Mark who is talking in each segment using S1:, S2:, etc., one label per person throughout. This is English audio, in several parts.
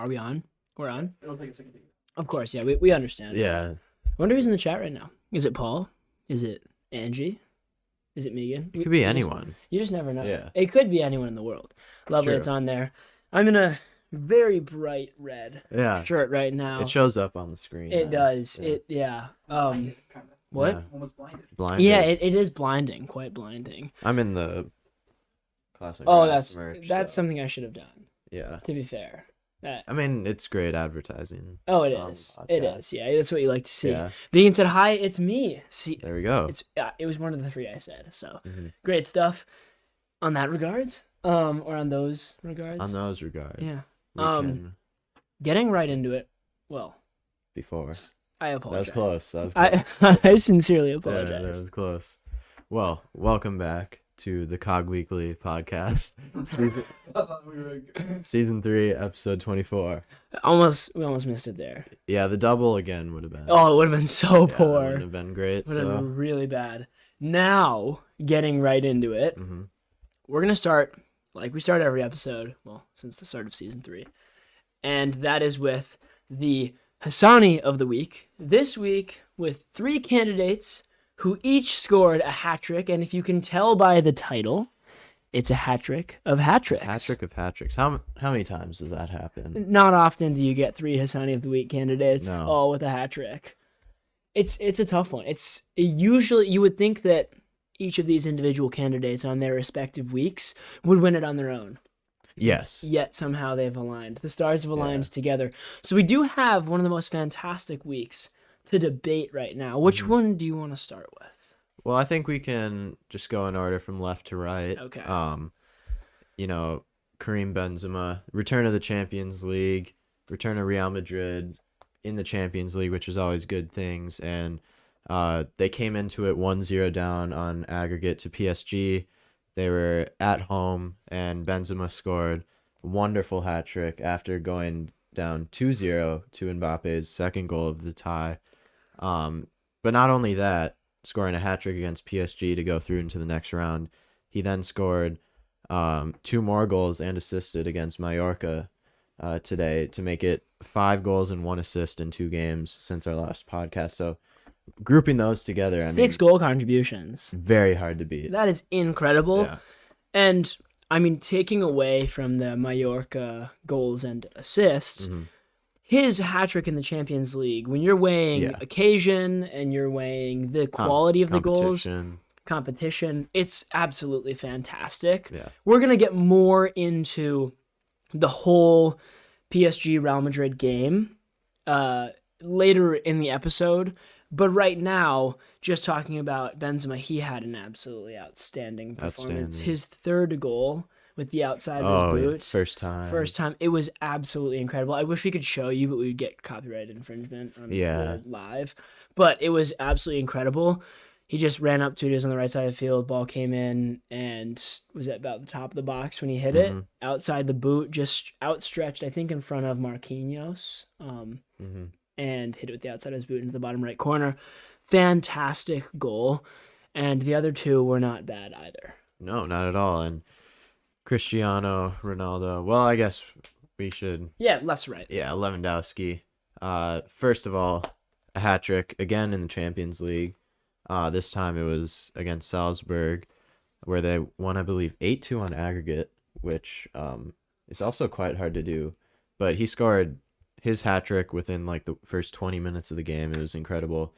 S1: Are we on? We're on?
S2: I don't think it's a good.
S1: Of course, yeah, we understand.
S3: Yeah.
S1: I wonder who's in the chat right now. Is it Paul? Is it Angie? Is it Megan?
S3: It could be anyone.
S1: You just never know.
S3: Yeah.
S1: It could be anyone in the world. Lovely,
S3: true.
S1: it's on there. I'm in a very bright red
S3: Yeah.
S1: shirt right now.
S3: It shows up on the screen.
S1: It does.
S3: Yeah.
S1: What?
S3: Yeah.
S2: Almost blinded.
S3: Blinded.
S1: Yeah, it is blinding, quite blinding.
S3: I'm in the classic.
S1: Oh,
S3: grass
S1: that's
S3: merch, so,
S1: something I should have done.
S3: Yeah.
S1: To be fair,
S3: I mean, it's great advertising.
S1: oh, it
S3: on
S1: is.
S3: the
S1: It
S3: podcast.
S1: is. Yeah, that's what you like to see.
S3: Yeah.
S1: Being said, hi, it's me. See,
S3: There we go.
S1: it was one of the three I said. So
S3: Mhm.
S1: great stuff. On that regards, or on those regards.
S3: On those regards.
S1: Yeah.
S3: We can,
S1: Getting right into it. Well,
S3: before.
S1: I
S3: That
S1: apologize.
S3: was close. That was close.
S1: I sincerely
S3: Yeah,
S1: apologize.
S3: that was close. Well, welcome back to the COG Weekly podcast. Season,
S2: I thought we were.
S3: season 3, episode 24.
S1: We almost missed it there.
S3: Yeah, the double again would have been.
S1: Oh, it would have been so
S3: yeah, that
S1: poor.
S3: would have been great.
S1: Would have
S3: So,
S1: been really bad. Now, getting right into it,
S3: mhm.
S1: we're gonna start like we start every episode. Well, since the start of season 3, and that is with the Hassani of the week. This week with 3 candidates who each scored a hat trick, and if you can tell by the title, it's a hat trick of hat tricks.
S3: Hat trick of hat tricks. How many times does that happen?
S1: Not often do you get 3 Hassani of the week candidates
S3: No.
S1: all with a hat trick. It's a tough one. It's usually you would think that each of these individual candidates on their respective weeks would win it on their own.
S3: Yes.
S1: Yet somehow they've aligned. The stars have aligned together. So we do have one of the most fantastic weeks to debate right now. Which one do you want to start with?
S3: Well, I think we can just go in order from left to right.
S1: Okay.
S3: You know, Kareem Benzema, return of the Champions League, return of Real Madrid in the Champions League, which is always good things. And they came into it 1-0 down on aggregate to PSG. They were at home, and Benzema scored a wonderful hat trick after going down 2-0 to Mbappe's second goal of the tie. But not only that, scoring a hat trick against PSG to go through into the next round, he then scored 2 more goals and assisted against Mallorca today to make it 5 goals and 1 assist in 2 games since our last podcast. So grouping those together, I mean,
S1: 6 goal contributions.
S3: very hard to beat.
S1: That is incredible.
S3: Yeah.
S1: And I mean, taking away from the Mallorca goals and assists, his hat trick in the Champions League, when you're weighing occasion and you're weighing the quality of the goals, competition, it's absolutely fantastic.
S3: Yeah.
S1: We're going to get more into the whole PSG Real Madrid game later in the episode. But right now, just talking about Benzema, he had an absolutely outstanding performance.
S3: Outstanding.
S1: His 3rd goal with the outside of his boots.
S3: First time.
S1: First time. It was absolutely incredible. I wish we could show you, but we would get copyright infringement on the live. But it was absolutely incredible. He just ran up to it. He was on the right side of the field. Ball came in and was at about the top of the box when he hit it. Outside the boot, just outstretched, I think, in front of Marquinhos. And hit it with the outside of his boot into the bottom right corner. Fantastic goal. And the other 2 were not bad either.
S3: No, not at all. And Cristiano Ronaldo, well, I guess we should...
S1: Yeah, left's right.
S3: Yeah, Lewandowski. First of all, a hat trick again in the Champions League. This time it was against Salzburg, where they won, I believe, 8-2 on aggregate, which is also quite hard to do. But he scored his hat trick within like the first 20 minutes of the game. It was incredible.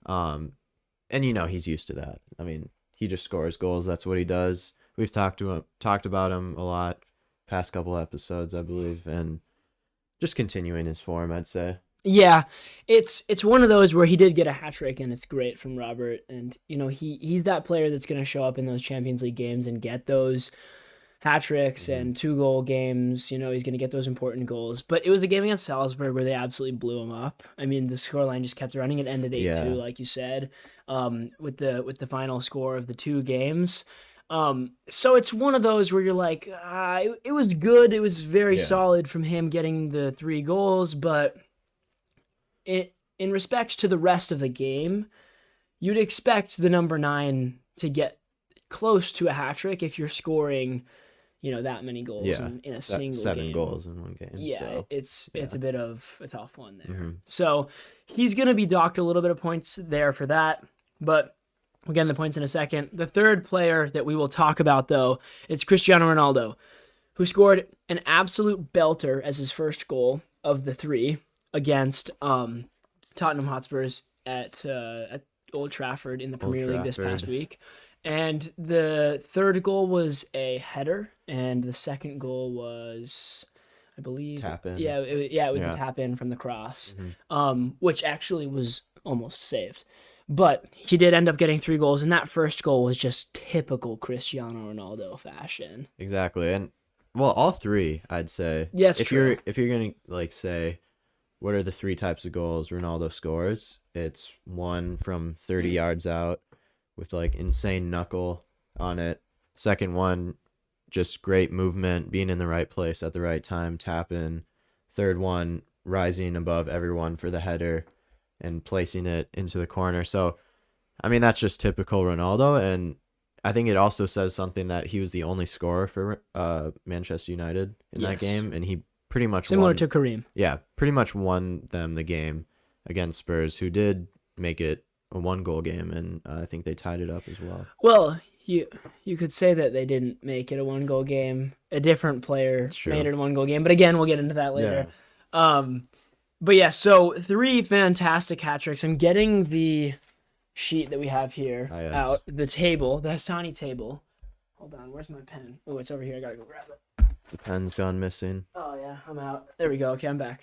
S3: And you know he's used to that. I mean, he just scores goals. That's what he does. We've talked about him a lot past couple episodes, I believe, and just continuing his form, I'd say.
S1: Yeah, it's one of those where he did get a hat trick, and it's great from Robert. And you know he's that player that's going to show up in those Champions League games and get those hat tricks and 2-goal games. You know, he's going to get those important goals. But it was a game against Salzburg where they absolutely blew him up. I mean, the scoreline just kept running. It ended 8-2, like you said, with the final score of the 2 games. So it's one of those where you're like, it was good. It was very solid from him getting the 3 goals. But in respect to the rest of the game, you'd expect the number 9 to get close to a hat trick if you're scoring that many goals
S3: Yeah,
S1: in a single
S3: seven
S1: game.
S3: goals in one game.
S1: Yeah,
S3: So,
S1: it's a bit of a tough one there.
S3: Mm-hmm.
S1: So he's going to be docked a little bit of points there for that. But again, the points in a second. The third player that we will talk about, though, is Cristiano Ronaldo, who scored an absolute belter as his first goal of the 3 against Tottenham Hotspurs at Old Trafford in the Premier League this past week. And the third goal was a header, and the second goal was, I believe,
S3: tap in.
S1: Yeah, it was a tap in from the cross, which actually was almost saved. But he did end up getting 3 goals, and that first goal was just typical Cristiano Ronaldo fashion.
S3: Exactly, and well, all 3, I'd say.
S1: Yes,
S3: if
S1: true.
S3: you're gonna say, what are the 3 types of goals Ronaldo scores? It's one from 30 yards out, with insane knuckle on it. Second one, just great movement, being in the right place at the right time, tap in. Third one, rising above everyone for the header and placing it into the corner. So, I mean, that's just typical Ronaldo, and I think it also says something that he was the only scorer for Manchester United in that game, and he pretty much
S1: similar to Kareem.
S3: Yeah, pretty much won them the game against Spurs, who did make it a 1-goal game, and I think they tied it up as well.
S1: Well, you could say that they didn't make it a 1-goal game. A different player made it a 1-goal game, but again, we'll get into that later. Yeah. But yeah, so 3 fantastic hat tricks. I'm getting the sheet that we have here out, the table, the Hassani table. Hold on, where's my pen? Oh, it's over here. I gotta go grab it.
S3: The pen's gone missing.
S1: Oh yeah, I'm out. There we go. Okay, I'm back.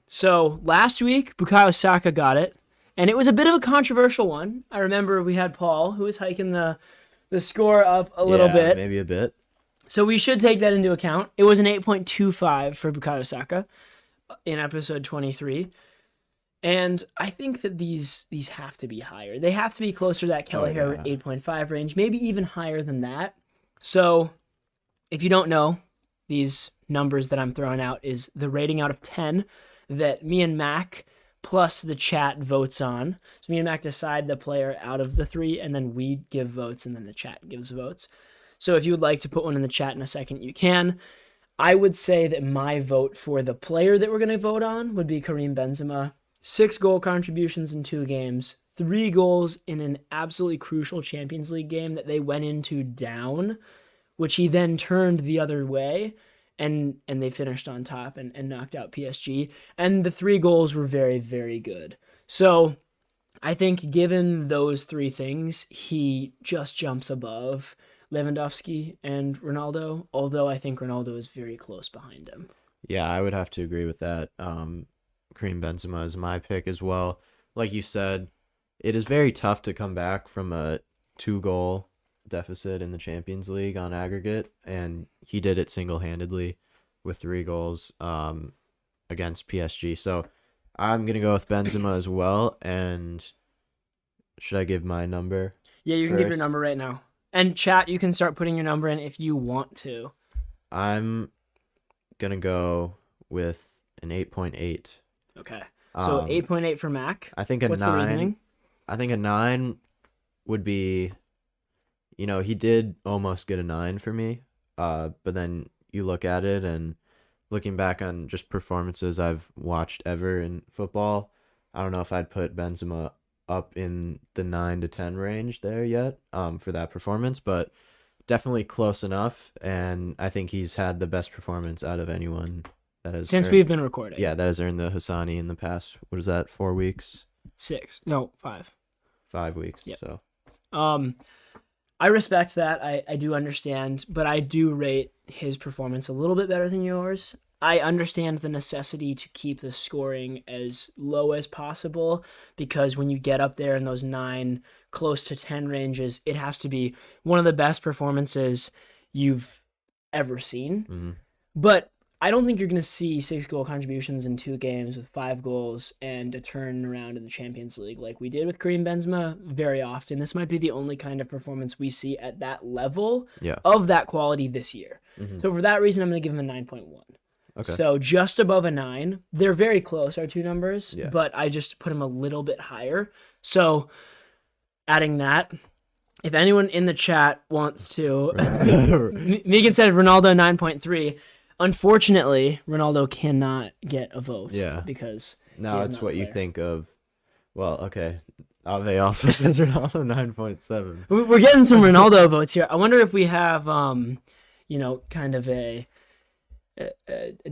S1: So last week, Bukayo Saka got it. And it was a bit of a controversial one. I remember we had Paul, who was hiking the score up a little bit.
S3: Maybe a bit.
S1: So we should take that into account. It was an 8.25 for Bukayo Saka in episode 23. And I think that these have to be higher. They have to be closer to that Kelleher 8.5 range, maybe even higher than that. So if you don't know, these numbers that I'm throwing out is the rating out of 10 that me and Mac plus the chat votes on. So me and Mac decide the player out of the 3, and then we give votes, and then the chat gives votes. So if you would like to put one in the chat in a second, you can. I would say that my vote for the player that we're going to vote on would be Kareem Benzema. 6 goal contributions in 2 games, 3 goals in an absolutely crucial Champions League game that they went into down, which he then turned the other way. And they finished on top and knocked out PSG. And the 3 goals were very, very good. So I think given those 3 things, he just jumps above Lewandowski and Ronaldo, although I think Ronaldo is very close behind him.
S3: Yeah, I would have to agree with that. Kareem Benzema is my pick as well. Like you said, it is very tough to come back from a 2-goal deficit in the Champions League on aggregate, and he did it single-handedly with 3 goals against PSG. So I'm gonna go with Benzema as well. And should I give my number?
S1: Yeah, you can give your number right now. And chat, you can start putting your number in if you want to.
S3: I'm gonna go with an 8.8.
S1: Okay, so 8.8 for Mac.
S3: I think a
S1: What's
S3: 9.
S1: The reasoning?
S3: I think a 9 would be. He did almost get a 9 for me, but then you look at it, and looking back on just performances I've watched ever in football, I don't know if I'd put Benzema up in the 9 to 10 range there yet for that performance, but definitely close enough, and I think he's had the best performance out of anyone that has
S1: since we've been recording.
S3: Yeah, that has earned the Hassani in the past, what is that, 4 weeks?
S1: 6. No, 5.
S3: 5 weeks,
S1: yep.
S3: So.
S1: I respect that. I do understand, but I do rate his performance a little bit better than yours. I understand the necessity to keep the scoring as low as possible, because when you get up there in those 9, close to 10 ranges, it has to be one of the best performances you've ever seen.
S3: Mm-hmm.
S1: But I don't think you're going to see 6 goal contributions in 2 games with 5 goals and a turnaround in the Champions League like we did with Kareem Benzema very often. This might be the only kind of performance we see at that level of that quality this year. Mm-hmm. So for that reason, I'm going to give him a 9.1. Okay. So just above a 9. They're very close, our 2 numbers, but I just put him a little bit higher. So adding that, If anyone in the chat wants to, Megan said Ronaldo 9.3. Unfortunately, Ronaldo cannot get a vote.
S3: Yeah.
S1: Because
S3: Now
S1: he is
S3: it's
S1: not
S3: what
S1: a
S3: you
S1: player.
S3: think of. Well, okay. Ave also says Ronaldo 9.7.
S1: We're getting some Ronaldo votes here. I wonder if we have, kind of a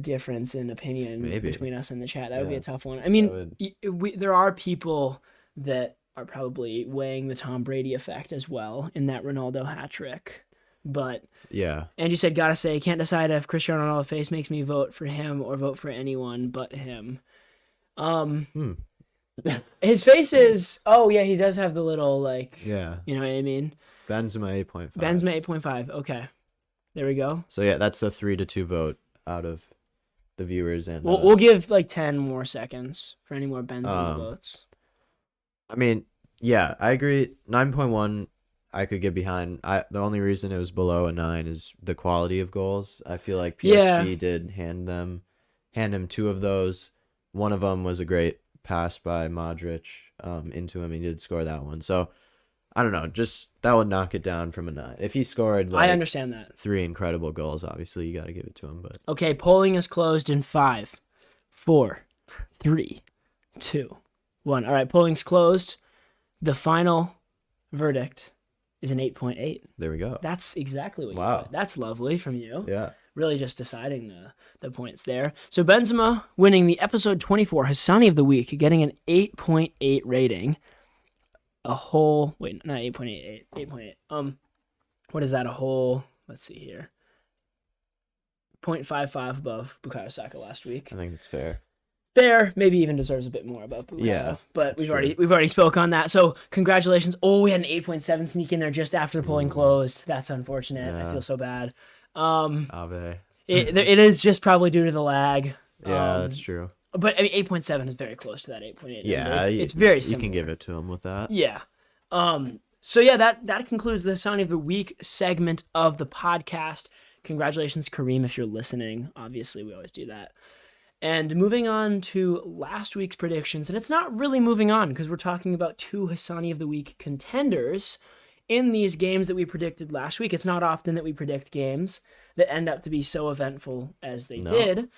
S1: difference in opinion
S3: Maybe.
S1: between us and the chat. That would be
S3: Yeah.
S1: a tough one. I mean, there are people that are probably weighing the Tom Brady effect as well in that Ronaldo hat trick. But
S3: Yeah.
S1: Angie said, gotta say, can't decide if Cristiano Ronaldo's face makes me vote for him or vote for anyone but him. His face is, oh yeah, he does have the little, like,
S3: Yeah.
S1: you know what I mean?
S3: Benzema 8.5.
S1: Benzema 8.5. Okay. There we go.
S3: So yeah, that's a 3-2 vote out of the viewers and
S1: We'll give like 10 more seconds for any more Benzema votes.
S3: I mean, yeah, I agree. 9.1 I could get behind. The only reason it was below a 9 is the quality of goals. I feel like PSG did hand him 2 of those. One of them was a great pass by Modric into him. He did score that one. So I don't know, just that would knock it down from a 9. If he scored like
S1: I understand that.
S3: 3 incredible goals, obviously you got to give it to him, but
S1: okay, polling is closed in 5, 4, 3, 2, 1. All right, polling's closed. The final verdict is an 8.8.
S3: there we go.
S1: That's exactly what you
S3: Wow.
S1: put. That's lovely from you.
S3: Yeah.
S1: Really just deciding the points there. So Benzema winning the episode 24 Hassani of the Week, getting an 8.8 rating. A whole, wait, not 8.88, 8.8. What is that? A whole, let's see here. 0.55 above Bukayo Saka last week.
S3: I think it's fair.
S1: Fair, maybe even deserves a bit more above Bukayo.
S3: Yeah,
S1: but we've already spoke on that. So congratulations. Oh, we had an 8.7 sneak in there just after the polling closed. That's unfortunate.
S3: Yeah.
S1: I feel so bad.
S3: Ave.
S1: It is just probably due to the lag.
S3: Yeah, that's true.
S1: But I mean, 8.7 is very close to that 8.8.
S3: Yeah,
S1: it's very
S3: you
S1: similar.
S3: can give it to him with that.
S1: Yeah. So yeah, that concludes the Sign of the Week segment of the podcast. Congratulations, Kareem, if you're listening. Obviously, we always do that. And moving on to last week's predictions, and it's not really moving on because we're talking about 2 Hassani of the Week contenders in these games that we predicted last week. It's not often that we predict games that end up to be so eventful as they did,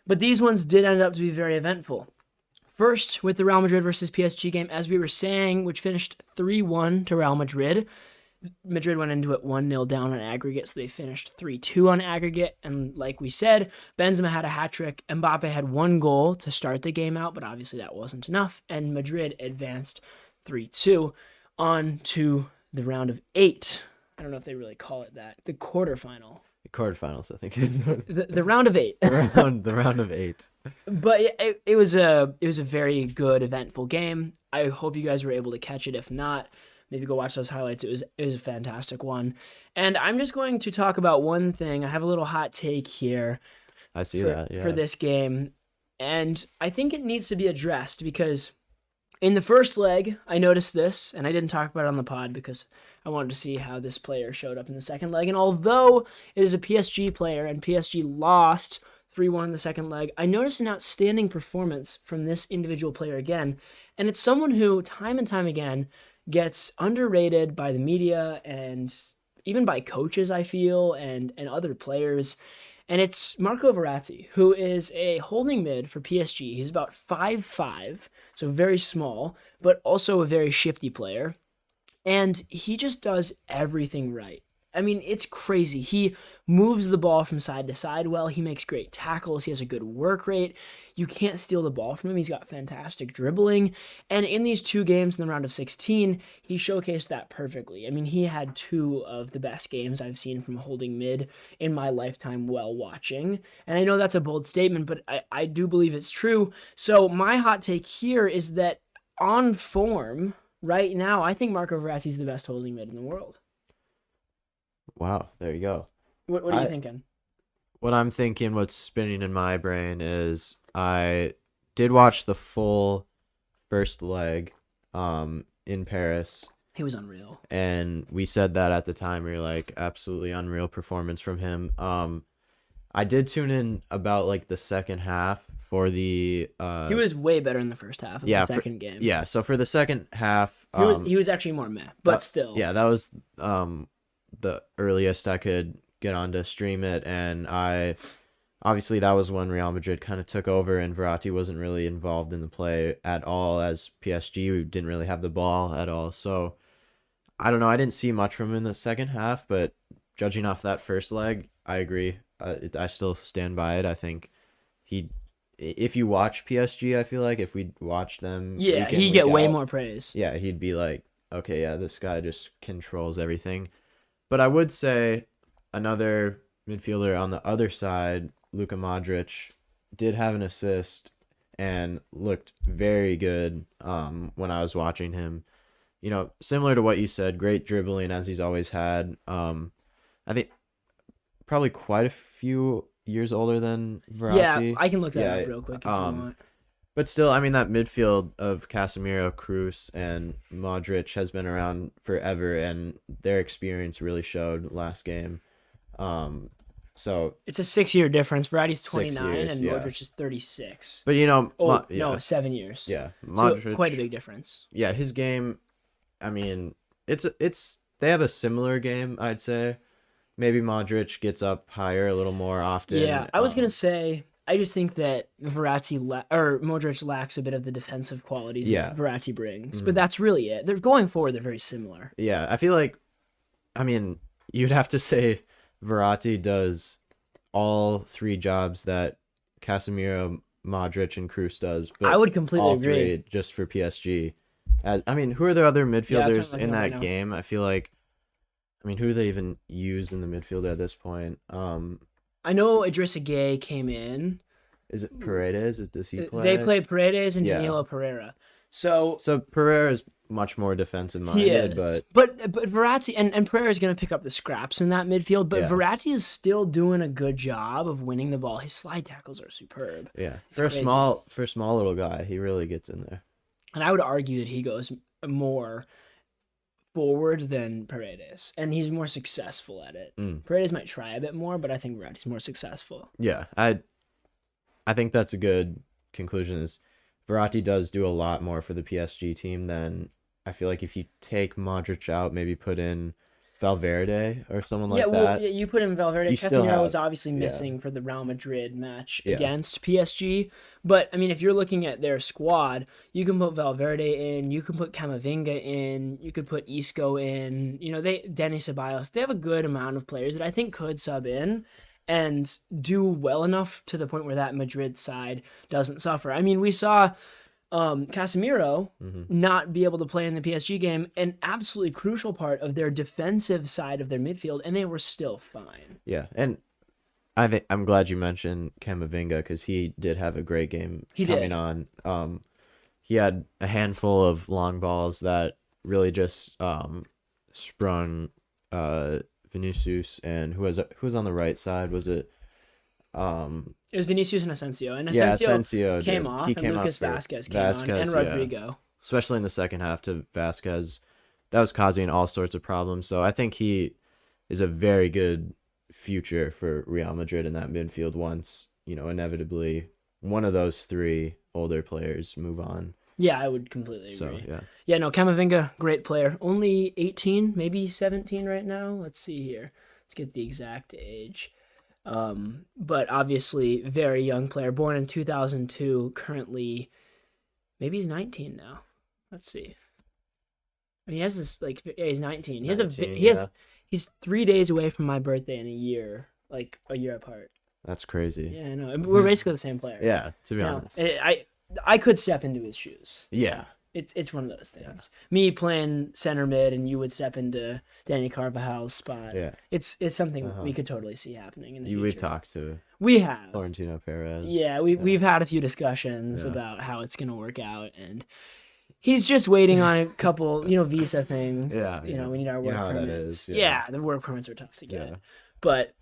S1: but these ones did end up to be very eventful. First, with the Real Madrid versus PSG game, as we were saying, which finished 3-1 to Real Madrid. Madrid went into it 1-0 down on aggregate, so they finished 3-2 on aggregate. And like we said, Benzema had a hat trick. Mbappe had 1 goal to start the game out, but obviously that wasn't enough. And Madrid advanced 3-2 on to the round of 8. I don't know if they really call it that. The quarterfinal.
S3: The quarterfinals, I think.
S1: the round of 8.
S3: the round of 8.
S1: But it was a very good, eventful game. I hope you guys were able to catch it. If not, maybe go watch those highlights. It was a fantastic one. And I'm just going to talk about one thing. I have a little hot take here.
S3: I see that, yeah.
S1: For this game. And I think it needs to be addressed because in the first leg, I noticed this, and I didn't talk about it on the pod because I wanted to see how this player showed up in the second leg. And although it is a PSG player and PSG lost 3-1 in the second leg, I noticed an outstanding performance from this individual player again. And it's someone who, time and time again, gets underrated by the media and even by coaches, I feel, and other players. And it's Marco Verrazzi, who is a holding mid for PSG. He's about 5'5", so very small, but also a very shifty player. And he just does everything right. I mean, it's crazy. He moves the ball from side to side well. He makes great tackles. He has a good work rate. You can't steal the ball from him. He's got fantastic dribbling. And in these 2 games in the round of 16, he showcased that perfectly. I mean, he had 2 of the best games I've seen from holding mid in my lifetime while watching. And I know that's a bold statement, but I do believe it's true. So my hot take here is that on form right now, I think Marco Verratti is the best holding mid in the world.
S3: Wow, there you go.
S1: What are you thinking?
S3: What I'm thinking, what's spinning in my brain is I did watch the full first leg in Paris.
S1: He was unreal.
S3: And we said that at the time. We were like, absolutely unreal performance from him. I did tune in about like the second half for the
S1: He was way better in the first half of the second game.
S3: Yeah, so for the second half,
S1: he was actually more meh, but still.
S3: Yeah, that was the earliest I could get on to stream it, and obviously that was when Real Madrid kind of took over and Verratti wasn't really involved in the play at all, as PSG didn't really have the ball at all. So I don't know, I didn't see much from him in the second half, but judging off that first leg, I agree. I still stand by it. I think if you watch PSG, I feel like if we watched them,
S1: yeah, he'd get way more praise.
S3: Yeah, he'd be like, okay, yeah, this guy just controls everything. But I would say another midfielder on the other side, Luka Modric, did have an assist and looked very good when I was watching him. You know, similar to what you said, great dribbling as he's always had. I think probably quite a few years older than Verratti.
S1: Yeah, I can look that up real quick if you want.
S3: But still, I mean, that midfield of Casemiro, Kroos, and Modric has been around forever, and their experience really showed last game. So
S1: it's a 6-year difference. Verratti's 29 and Modric is 36.
S3: But you know,
S1: no, 7 years.
S3: Yeah, Modric,
S1: so quite a big difference.
S3: Yeah, his game. I mean, they have a similar game, I'd say. Maybe Modric gets up higher a little more often.
S1: Yeah, I was gonna say. I just think that Modric lacks a bit of the defensive qualities that Verratti brings. But that's really it. They're going forward, they're very similar.
S3: Yeah, I feel like, I mean, you'd have to say Verratti does all three jobs that Casemiro, Modric, and Kroos does. But
S1: I would completely
S3: all
S1: agree.
S3: Three just for PSG. I mean, who are the other midfielders in that game? I feel like, I mean, who do they even use in the midfield at this point?
S1: I know Idrissa Gueye came in.
S3: Is it Paredes? Does he play?
S1: They play Paredes and Danilo Pereira. So
S3: Pereira is much more defensive minded,
S1: but Verratti and Pereira is going to pick up the scraps in that midfield. But Verratti is still doing a good job of winning the ball. His slide tackles are superb.
S3: Yeah, for a small little guy, he really gets in there.
S1: And I would argue that he goes more forward than Paredes, and he's more successful at it. Paredes might try a bit more, but I think Verratti's more successful.
S3: Yeah, I think that's a good conclusion. Is Verratti does do a lot more for the PSG team than I feel like if you take Modric out, maybe put in Valverde or someone like that.
S1: Yeah, you put in Valverde. Casemiro was obviously missing for the Real Madrid match against PSG. But, I mean, if you're looking at their squad, you can put Valverde in, you can put Camavinga in, you could put Isco in, you know, Denis Ceballos. They have a good amount of players that I think could sub in and do well enough to the point where that Madrid side doesn't suffer. I mean, we saw Casemiro not be able to play in the PSG game, an absolutely crucial part of their defensive side of their midfield, and they were still fine.
S3: Yeah, and I'm glad you mentioned Camavinga because he did have a great game coming on. He had a handful of long balls that really just sprung Vinicius, and who was on the right side? Was it?
S1: It was Vinicius and Asensio. And
S3: Asensio
S1: came off, and Lucas Vazquez came on, and Rodrigo.
S3: Yeah. Especially in the second half to Vazquez. That was causing all sorts of problems. So I think he is a very good future for Real Madrid in that midfield once, you know, inevitably one of those three older players move on.
S1: Yeah, I would completely agree.
S3: So,
S1: yeah, no, Camavinga, great player. Only 18, maybe 17 right now. Let's see here. Let's get the exact age. But obviously very young player, born in 2002, currently maybe he's 19 now. Let's see. I mean, he has this he's 19. He's 3 days away from my birthday in a year, like a year apart.
S3: That's crazy.
S1: Yeah, I know. We're basically the same player.
S3: Yeah, to be honest.
S1: I could step into his shoes.
S3: Yeah.
S1: It's one of those things. Yeah. Me playing center mid, and you would step into Danny Carvajal's spot.
S3: Yeah,
S1: it's something we could totally see happening in the future.
S3: We've talked to.
S1: We have
S3: Florentino Perez.
S1: Yeah, we've had a few discussions about how it's gonna work out, and he's just waiting on a couple, visa things.
S3: Yeah,
S1: we need our work permits.
S3: Yeah,
S1: the work permits are tough to get, but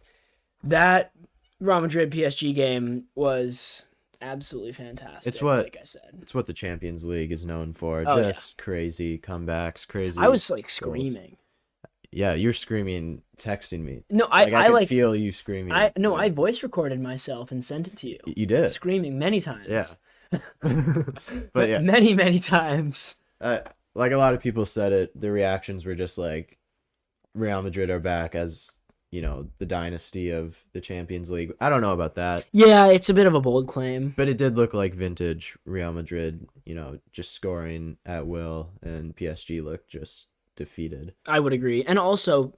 S1: that Real Madrid PSG game was absolutely fantastic. Like I said,
S3: it's what the Champions League is known for. Crazy comebacks, crazy.
S1: I was screaming.
S3: Yeah, you're screaming texting me.
S1: No,
S3: I could
S1: like
S3: feel you screaming.
S1: I voice recorded myself and sent it to you.
S3: You did.
S1: Screaming many times.
S3: Yeah. But yeah,
S1: many times.
S3: like a lot of people said it, the reactions were just like Real Madrid are back as, the dynasty of the Champions League. I don't know about that.
S1: Yeah, it's a bit of a bold claim.
S3: But it did look like vintage Real Madrid, just scoring at will, and PSG looked just defeated.
S1: I would agree. And also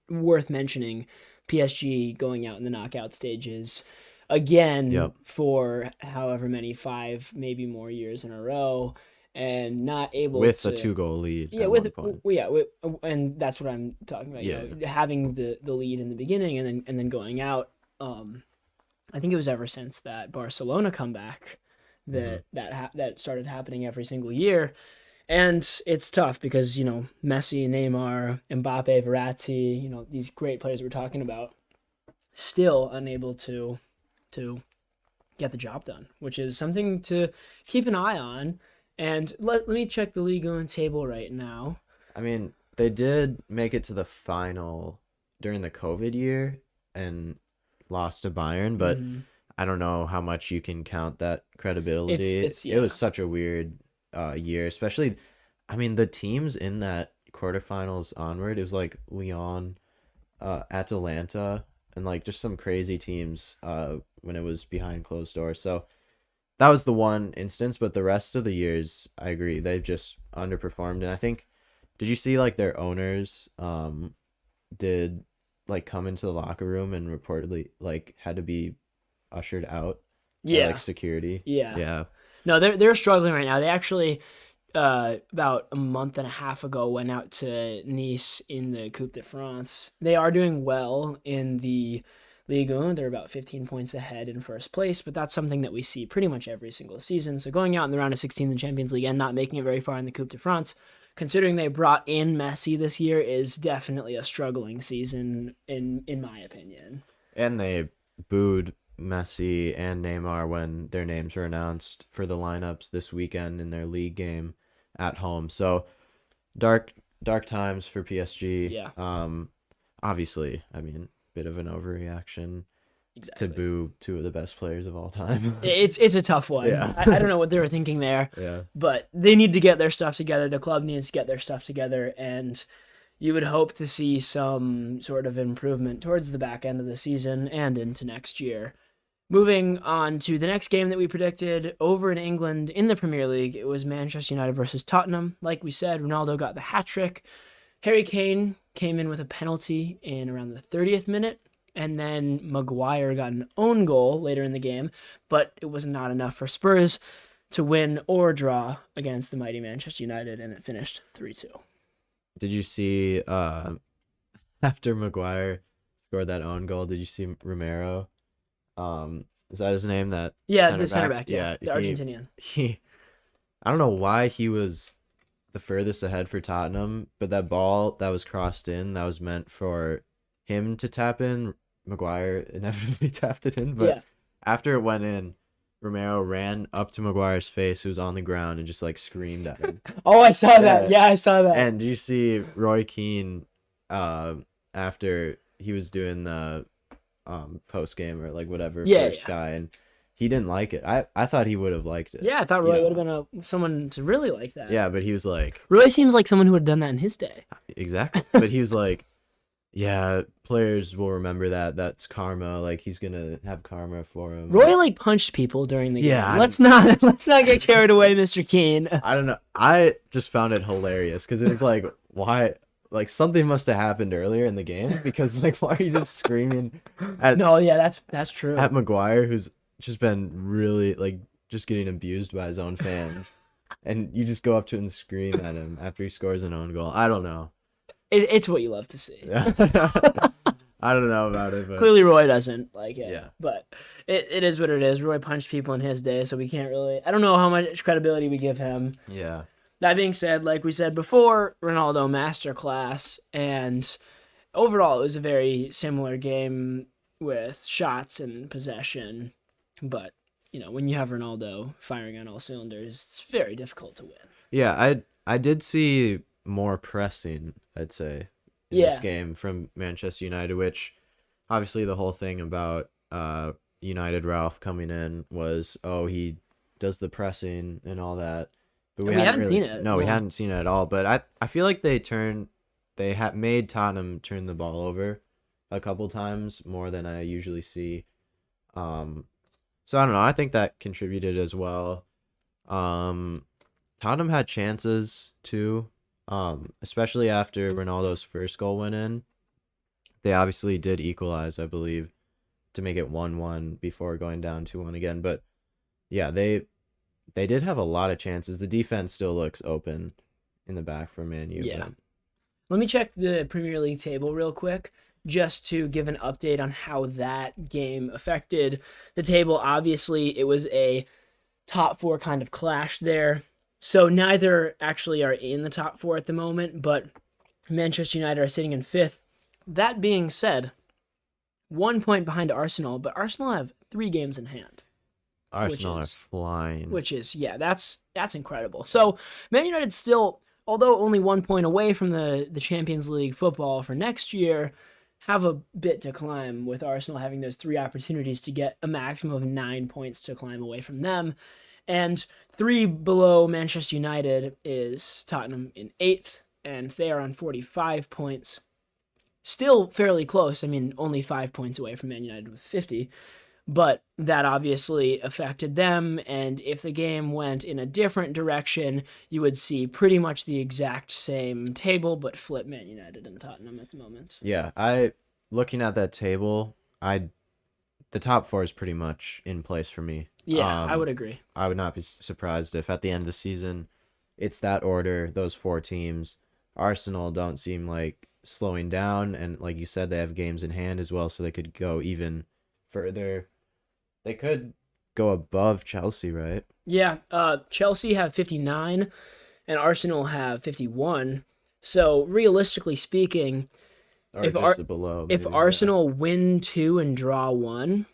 S1: worth mentioning, PSG going out in the knockout stages again for however many, 5 maybe more years in a row, and not able
S3: with
S1: to,
S3: a 2-goal lead.
S1: Yeah, and that's what I'm talking about.
S3: Yeah.
S1: Having the lead in the beginning and then going out. I think it was ever since that Barcelona comeback that that started happening every single year. And it's tough because, Messi, Neymar, Mbappe, Verrazzi, these great players we're talking about, still unable to get the job done, which is something to keep an eye on. And let me check the Ligue 1 table right now.
S3: I mean, they did make it to the final during the COVID year and lost to Bayern, but I don't know how much you can count that credibility. It was such a weird year, especially, I mean, the teams in that quarterfinals onward, it was like Lyon, Atalanta, and like just some crazy teams when it was behind closed doors. So that was the one instance, but the rest of the years, I agree, they've just underperformed. And I think, did you see like their owners did like come into the locker room and reportedly like had to be ushered out?
S1: Yeah,
S3: by, like security.
S1: Yeah. No, they're struggling right now. They actually about a month and a half ago went out to Nice in the Coupe de France. They are doing well in the Ligue 1. They're about 15 points ahead in first place, but that's something that we see pretty much every single season. So going out in the round of 16 in the Champions League and not making it very far in the Coupe de France, considering they brought in Messi this year, is definitely a struggling season in my opinion.
S3: And they booed Messi and Neymar when their names were announced for the lineups this weekend in their league game at home. So dark times for PSG.
S1: Yeah.
S3: Obviously, I mean, bit of an overreaction to boo two of the best players of all time.
S1: It's a tough one.
S3: Yeah.
S1: I don't know what they were thinking there.
S3: Yeah.
S1: But they need to get their stuff together. The club needs to get their stuff together, and you would hope to see some sort of improvement towards the back end of the season and into next year. Moving on to the next game that we predicted over in England in the Premier League, it was Manchester United versus Tottenham. Like we said, Ronaldo got the hat trick. Harry Kane came in with a penalty in around the 30th minute, and then Maguire got an own goal later in the game, but it was not enough for Spurs to win or draw against the mighty Manchester United, and it finished 3-2.
S3: Did you see, after Maguire scored that own goal, did you see Romero? Is that his name? The center back,
S1: the Argentinian.
S3: I don't know why he was the furthest ahead for Tottenham, but that ball that was crossed in, that was meant for him to tap in. Maguire inevitably tapped it in, but after it went in, Romero ran up to Maguire's face, who was on the ground, and just like screamed at him.
S1: Oh, I saw that. Yeah, I saw that.
S3: And do you see Roy Keane after he was doing the post game or like whatever for Sky, and he didn't like it. I thought he would have liked it.
S1: Yeah, I thought Roy would have been someone to really like that.
S3: Yeah, but he was like,
S1: Roy seems like someone who would have done that in his day.
S3: Exactly. But he was like, yeah, players will remember that. That's karma. Like, he's gonna have karma for him.
S1: Roy like punched people during the game.
S3: Yeah,
S1: let's not get carried away, Mr. Keane.
S3: I don't know. I just found it hilarious because it was like, why? Like, something must have happened earlier in the game, because like, why are you just screaming at?
S1: No, yeah, that's true.
S3: At Maguire, who's just been really like just getting abused by his own fans, and you just go up to him and scream at him after he scores an own goal. I don't know.
S1: It's what you love to see.
S3: I don't know about it, but
S1: clearly Roy doesn't like it.
S3: Yeah.
S1: But it is what it is. Roy punched people in his day, so we can't really. I don't know how much credibility we give him.
S3: Yeah.
S1: That being said, like we said before, Ronaldo masterclass, and overall it was a very similar game with shots and possession. But when you have Ronaldo firing on all cylinders, it's very difficult to win.
S3: Yeah, I did see more pressing, I'd say, in this
S1: Yeah.
S3: game from Manchester United, which obviously the whole thing about United Ralph coming in was, oh, he does the pressing and all that. But
S1: And we haven't seen it.
S3: No, we
S1: No.
S3: hadn't seen it at all. But I feel like they had made Tottenham turn the ball over a couple times more than I usually see. So I don't know. I think that contributed as well. Tottenham had chances too, especially after Ronaldo's first goal went in. They obviously did equalize, I believe, to make it 1-1 before going down 2-1 again. But yeah, they did have a lot of chances. The defense still looks open in the back for Man U.
S1: Yeah.
S3: But
S1: Let me check the Premier League table real quick just to give an update on how that game affected the table. Obviously, it was a top four kind of clash there. So neither actually are in the top four at the moment, but Manchester United are sitting in fifth. That being said, 1 point behind Arsenal, but Arsenal have 3 games in hand.
S3: Arsenal are flying.
S1: Which is, yeah, that's incredible. So Man United still, although only 1 point away from the Champions League football for next year, have a bit to climb, with Arsenal having those 3 opportunities to get a maximum of 9 points to climb away from them. And 3 below Manchester United is Tottenham in 8th, and they are on 45 points. Still fairly close. I mean, only 5 points away from Man United with 50. But that obviously affected them, and if the game went in a different direction, you would see pretty much the exact same table, but flip Man United and Tottenham at the moment.
S3: Yeah, looking at that table, the top 4 is pretty much in place for me.
S1: Yeah, I would agree.
S3: I would not be surprised if at the end of the season, it's that order, those 4 teams. Arsenal don't seem like slowing down, and like you said, they have games in hand as well, so they could go even further. They could go above Chelsea, right?
S1: Yeah, Chelsea have 59, and Arsenal have 51. So realistically speaking,
S3: Or
S1: if
S3: just below.
S1: if
S3: Maybe,
S1: Arsenal win 2 and draw 1,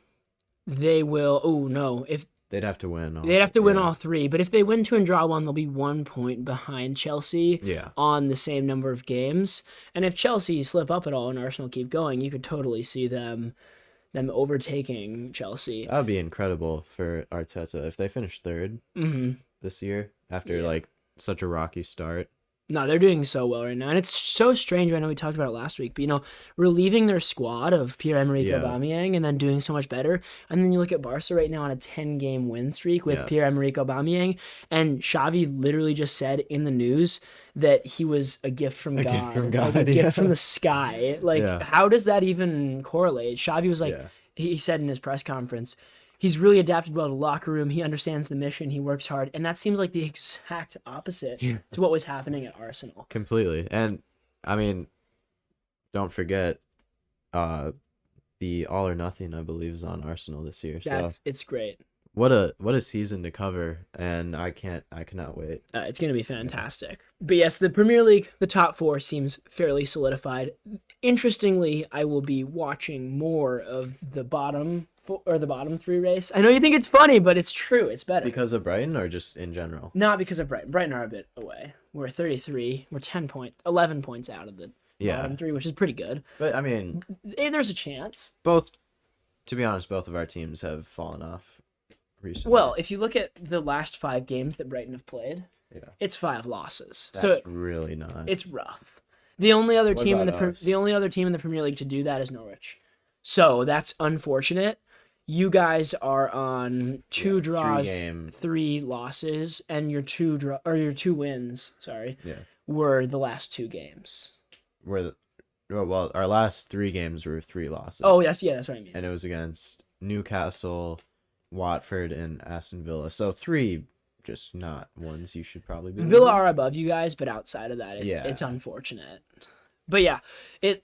S1: they will. Oh no! If
S3: they'd have to win.
S1: they'd have to win all 3, but if they win 2 and draw 1, they'll be 1 point behind Chelsea.
S3: Yeah.
S1: On the same number of games. And if Chelsea slip up at all and Arsenal keep going, you could totally see them overtaking Chelsea.
S3: That would be incredible for Arteta if they finish 3rd this year after like such a rocky start.
S1: No, they're doing so well right now. And it's so strange. I know we talked about it last week, but relieving their squad of Pierre-Emerick Aubameyang and then doing so much better. And then you look at Barca right now on a 10-game win streak with Pierre-Emerick Aubameyang, and Xavi literally just said in the news that he was a gift from God. Like a gift from the sky. Like, how does that even correlate? Xavi was like, he said in his press conference, he's really adapted well to the locker room. He understands the mission. He works hard. And that seems like the exact opposite to what was happening at Arsenal.
S3: Completely. And, I mean, don't forget the All or Nothing, I believe, is on Arsenal this year.
S1: It's great.
S3: What a season to cover, and I cannot wait.
S1: It's going to be fantastic. But yes, the Premier League, the top 4 seems fairly solidified. Interestingly, I will be watching more of the bottom 3 race. I know you think it's funny, but it's true. It's better.
S3: Because of Brighton or just in general?
S1: Not because of Brighton. Brighton are a bit away. We're 33. We're 11 points out of the bottom 3, which is pretty good.
S3: But, I mean,
S1: there's a chance.
S3: To be honest, both of our teams have fallen off recently.
S1: Well, if you look at the last 5 games that Brighton have played, it's 5 losses.
S3: That's really not.
S1: It's rough. The only other team in the Premier League to do that is Norwich. So that's unfortunate. You guys are on 2 draws, 3 losses, and your 2 wins. Were the last 2 games.
S3: Well, our last 3 games were 3 losses.
S1: Oh yes, that's what I mean.
S3: And it was against Newcastle, Watford, and Aston Villa. So 3 just not ones you should probably be.
S1: Villa are above you guys, but outside of that, it's unfortunate. But yeah,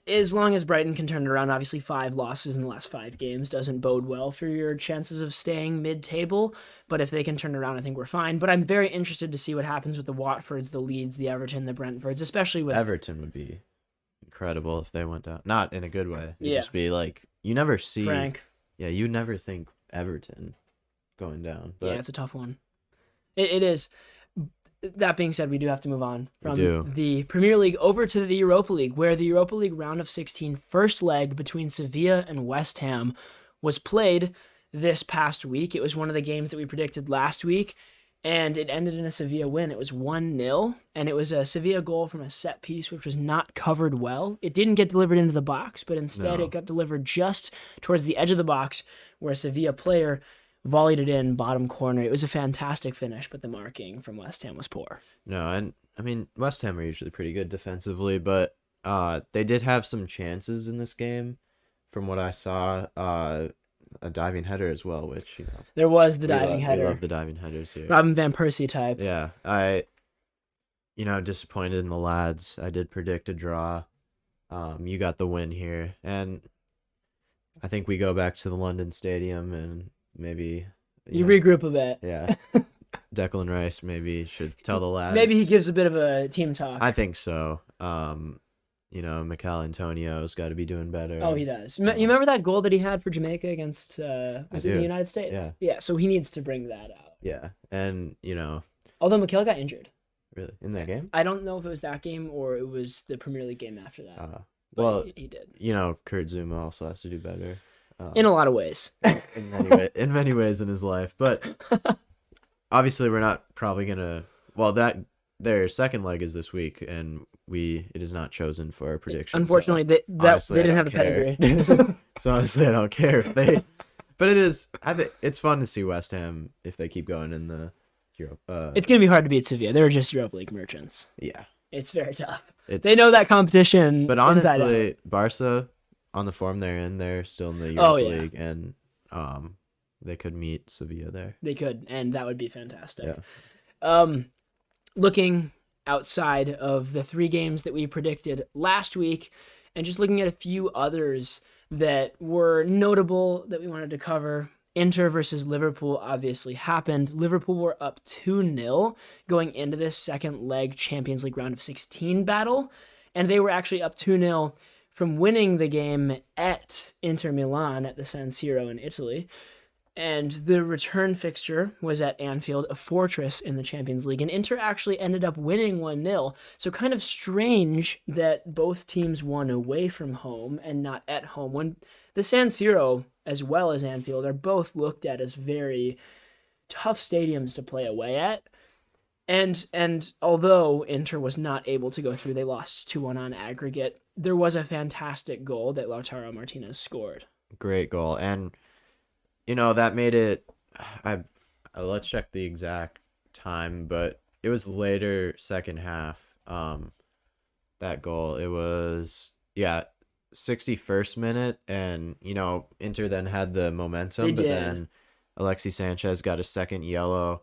S1: as long as Brighton can turn it around, obviously 5 losses in the last 5 games doesn't bode well for your chances of staying mid-table. But if they can turn it around, I think we're fine. But I'm very interested to see what happens with the Watfords, the Leeds, the Everton, the Brentfords, especially with...
S3: Everton would be incredible if they went down. Not in a good way. It'd just be like, you never see...
S1: Frank.
S3: Yeah, you never think Everton going down. But...
S1: Yeah, it's a tough one. It is. that being said, we do have to move on from
S3: do.
S1: the Premier League over to the Europa League, where the Europa League round of 16 first leg between Sevilla and West Ham was played this past week. It was one of the games that we predicted last week, and it ended in a Sevilla win. It was 1-0, and it was a Sevilla goal from a set piece, which was not covered well. It didn't get delivered into the box, but instead it got delivered just towards the edge of the box, where a Sevilla player volleyed it in bottom corner. It was a fantastic finish, but the marking from West Ham was poor.
S3: No, and I mean, West Ham are usually pretty good defensively, but they did have some chances in this game from what I saw. A diving header as well, which,
S1: there was the diving header.
S3: We love the diving headers here.
S1: Robin Van Persie type.
S3: Yeah, disappointed in the lads. I did predict a draw. You got the win here, and I think we go back to the London Stadium and maybe
S1: you regroup a bit.
S3: Yeah. Declan Rice maybe should tell the lads.
S1: Maybe he gives a bit of a team talk.
S3: I think so. Mikel Antonio's got to be doing better.
S1: Oh, he does. You remember that goal that he had for Jamaica against was it the United States?
S3: Yeah.
S1: Yeah, so he needs to bring that out.
S3: Yeah, and
S1: although Mikel got injured.
S3: Really? In that game?
S1: I don't know if it was that game or it was the Premier League game after that.
S3: Well,
S1: he did.
S3: Kurt Zuma also has to do better.
S1: In a lot of ways.
S3: in many ways in his life, but obviously we're not probably gonna. Well, their second leg is this week, and it is not chosen for our prediction.
S1: Unfortunately, they didn't have the pedigree.
S3: So honestly, I don't care if they. But it is. I think it's fun to see West Ham if they keep going in the Europe.
S1: It's gonna be hard to beat Sevilla. They're just Europa League merchants.
S3: Yeah,
S1: it's very tough. They know that competition.
S3: But honestly, Barca, on the form they're in, they're still in the Europa League, and they could meet Sevilla there.
S1: They could, and that would be fantastic.
S3: Yeah.
S1: Looking outside of the 3 games that we predicted last week, and just looking at a few others that were notable that we wanted to cover. Inter versus Liverpool obviously happened. Liverpool were up 2-0 going into this second leg Champions League round of 16 battle, and they were actually up 2-0 from winning the game at Inter Milan at the San Siro in Italy. And the return fixture was at Anfield, a fortress in the Champions League. And Inter actually ended up winning 1-0. So kind of strange that both teams won away from home and not at home. When the San Siro, as well as Anfield, are both looked at as very tough stadiums to play away at. And although Inter was not able to go through, they lost 2-1 on aggregate. There was a fantastic goal that Lautaro Martinez scored.
S3: Great goal. And that made it. Let's check the exact time, but it was later second half. That goal. It was 61st minute, and Inter then had the momentum, but then Alexis Sanchez got a second yellow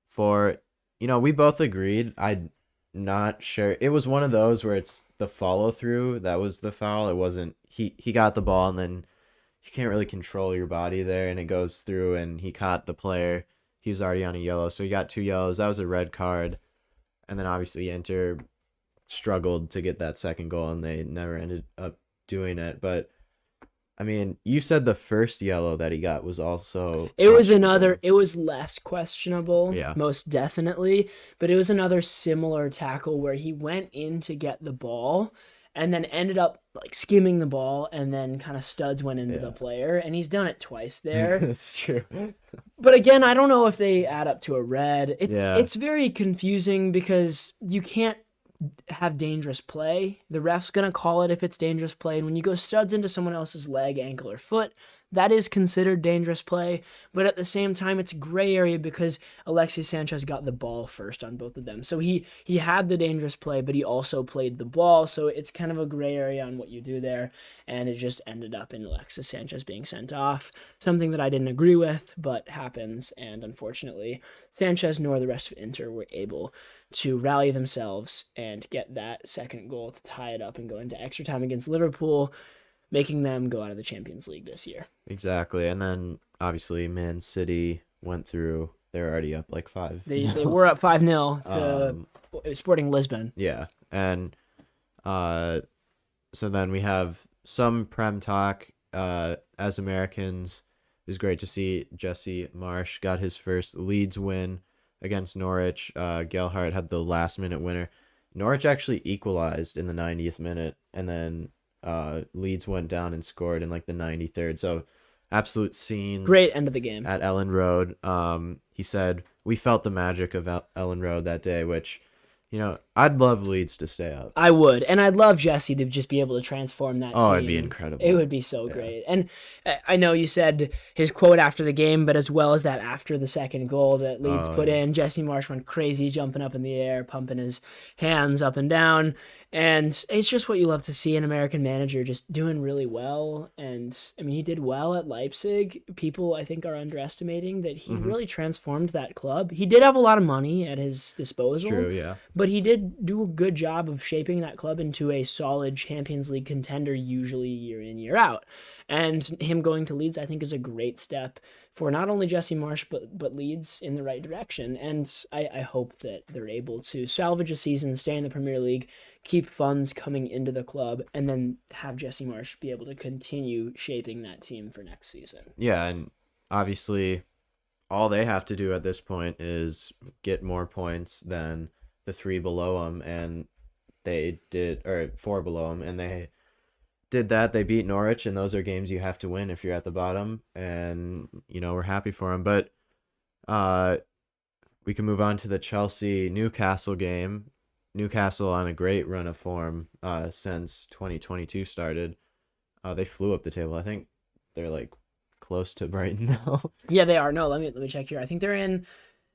S3: for. We both agreed. I'm not sure. It was one of those where it's the follow through that was the foul. It wasn't. He got the ball and then. You can't really control your body there, and it goes through, and he caught the player. He was already on a yellow, so he got 2 yellows. That was a red card. And then obviously Inter struggled to get that second goal, and they never ended up doing it. But, I mean, you said the first yellow that he got was also...
S1: It was less questionable, most definitely, but it was another similar tackle where he went in to get the ball, and then ended up skimming the ball, and then kind of studs went into the player, and he's done it twice there.
S3: That's true.
S1: But again, I don't know if they add up to a red. It's very confusing because you can't have dangerous play. The ref's gonna call it if it's dangerous play, and when you go studs into someone else's leg, ankle, or foot, that is considered dangerous play, but at the same time, it's a gray area because Alexis Sanchez got the ball first on both of them. So he had the dangerous play, but he also played the ball, so it's kind of a gray area on what you do there, and it just ended up in Alexis Sanchez being sent off, something that I didn't agree with, but happens, and unfortunately, Sanchez nor the rest of Inter were able to rally themselves and get that second goal to tie it up and go into extra time against Liverpool, making them go out of the Champions League this year.
S3: Exactly. And then, obviously, Man City went through. They're already up 5.
S1: They were up 5-0 to Sporting Lisbon.
S3: Yeah. And so then we have some Prem talk. As Americans, it was great to see Jesse Marsch got his first Leeds win. against Norwich. Gelhardt had the last-minute winner. Norwich actually equalized in the 90th minute, and then Leeds went down and scored in like the 93rd. So absolute scenes.
S1: Great end of the game.
S3: At Ellen Road. He said, "We felt the magic of Ellen Road that day," which, I'd love Leeds to stay up.
S1: I would, and I'd love Jesse to just be able to transform that team.
S3: It'd be incredible.
S1: It would be so great. And I know you said his quote after the game, but as well as that after the second goal that Leeds put in, Jesse Marsch went crazy, jumping up in the air, pumping his hands up and down. And it's just what you love to see an American manager just doing really well. And I mean, he did well at Leipzig. People, I think, are underestimating that he really transformed that club. He did have a lot of money at his disposal.
S3: True, yeah.
S1: But he did do a good job of shaping that club into a solid Champions League contender, usually year in, year out. And him going to Leeds, I think, is a great step for not only Jesse Marsch, but Leeds in the right direction. And I hope that they're able to salvage a season, stay in the Premier League, keep funds coming into the club, and then have Jesse Marsch be able to continue shaping that team for next season.
S3: Yeah, and obviously all they have to do at this point is get more points than the 3 below them, and they did, or 4 below them, and they did that. They beat Norwich, and those are games you have to win if you're at the bottom, and we're happy for them. But we can move on to the Chelsea-Newcastle game. Newcastle on a great run of form since 2022 started. They flew up the table. I think they're like close to Brighton now.
S1: Yeah, they are. No, let me check here. I think they're in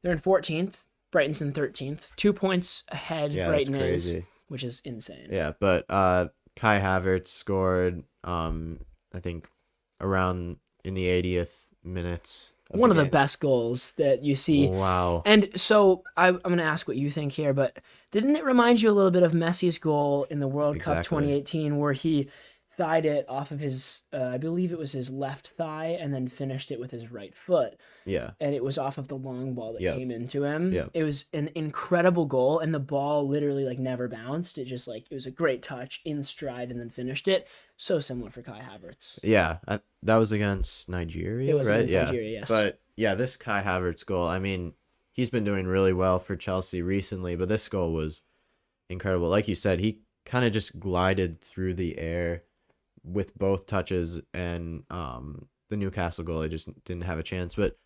S1: 14th. Brighton's in 13th. 2 points ahead.
S3: Yeah,
S1: Brighton
S3: that's crazy.
S1: is, which is insane.
S3: Yeah, but Kai Havertz scored, I think, around in the 80th minutes.
S1: One of the best goals that you see.
S3: Wow.
S1: And so I'm going to ask what you think here, but didn't it remind you a little bit of Messi's goal in the World Cup 2018 where he thighed it off of his, I believe it was his left thigh, and then finished it with his right foot?
S3: Yeah.
S1: And it was off of the long ball that
S3: Yep.
S1: came into him.
S3: Yep.
S1: It was an incredible goal, and the ball literally never bounced. It just it was a great touch in stride and then finished it. So similar for Kai Havertz.
S3: Yeah, that was against Nigeria,
S1: It was
S3: right?
S1: against Nigeria, yes.
S3: But yeah, this Kai Havertz goal, I mean, he's been doing really well for Chelsea recently, but this goal was incredible. Like you said, he kind of just glided through the air with both touches, and the Newcastle goal, he just didn't have a chance. But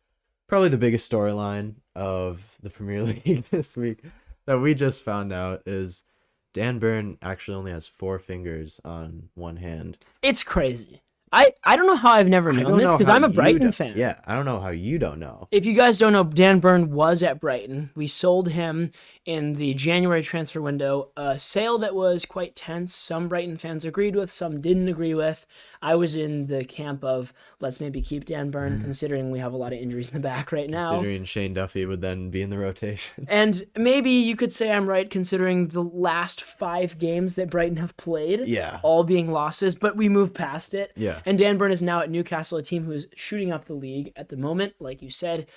S3: probably the biggest storyline of the Premier League this week that we just found out is Dan Burn actually only has 4 fingers on one hand.
S1: It's crazy. I don't know how I've never known this, because I'm a Brighton fan.
S3: Yeah, I don't know how you don't know.
S1: If you guys don't know, Dan Burn was at Brighton. We sold him in the January transfer window, a sale that was quite tense. Some Brighton fans agreed with, some didn't agree with. I was in the camp of, let's maybe keep Dan Burn, considering we have a lot of injuries in the back right now.
S3: Considering Shane Duffy would then be in the rotation.
S1: And maybe you could say I'm right, considering the last 5 games that Brighton have played,
S3: Yeah.
S1: all being losses, but we moved past it.
S3: Yeah.
S1: And Dan Burn is now at Newcastle, a team who is shooting up the league at the moment, like you said.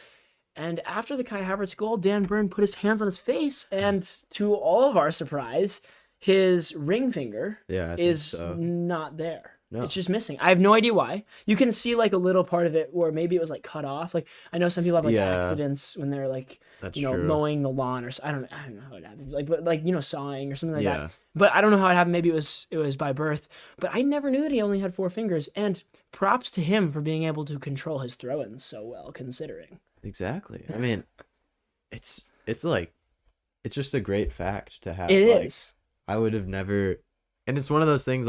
S1: And after the Kai Havertz goal, Dan Burn put his hands on his face, and to all of our surprise, his ring finger is not there. No. It's just missing. I have no idea why. You can see a little part of it where maybe it was cut off. I know some people have accidents when they're
S3: true.
S1: mowing the lawn, or I don't know how it happens. But sawing or something like that. But I don't know how it happened. Maybe it was by birth. But I never knew that he only had 4 fingers. And props to him for being able to control his throw-ins so well, considering.
S3: Exactly. I mean, it's just a great fact to have.
S1: It is.
S3: I would have never, and it's one of those things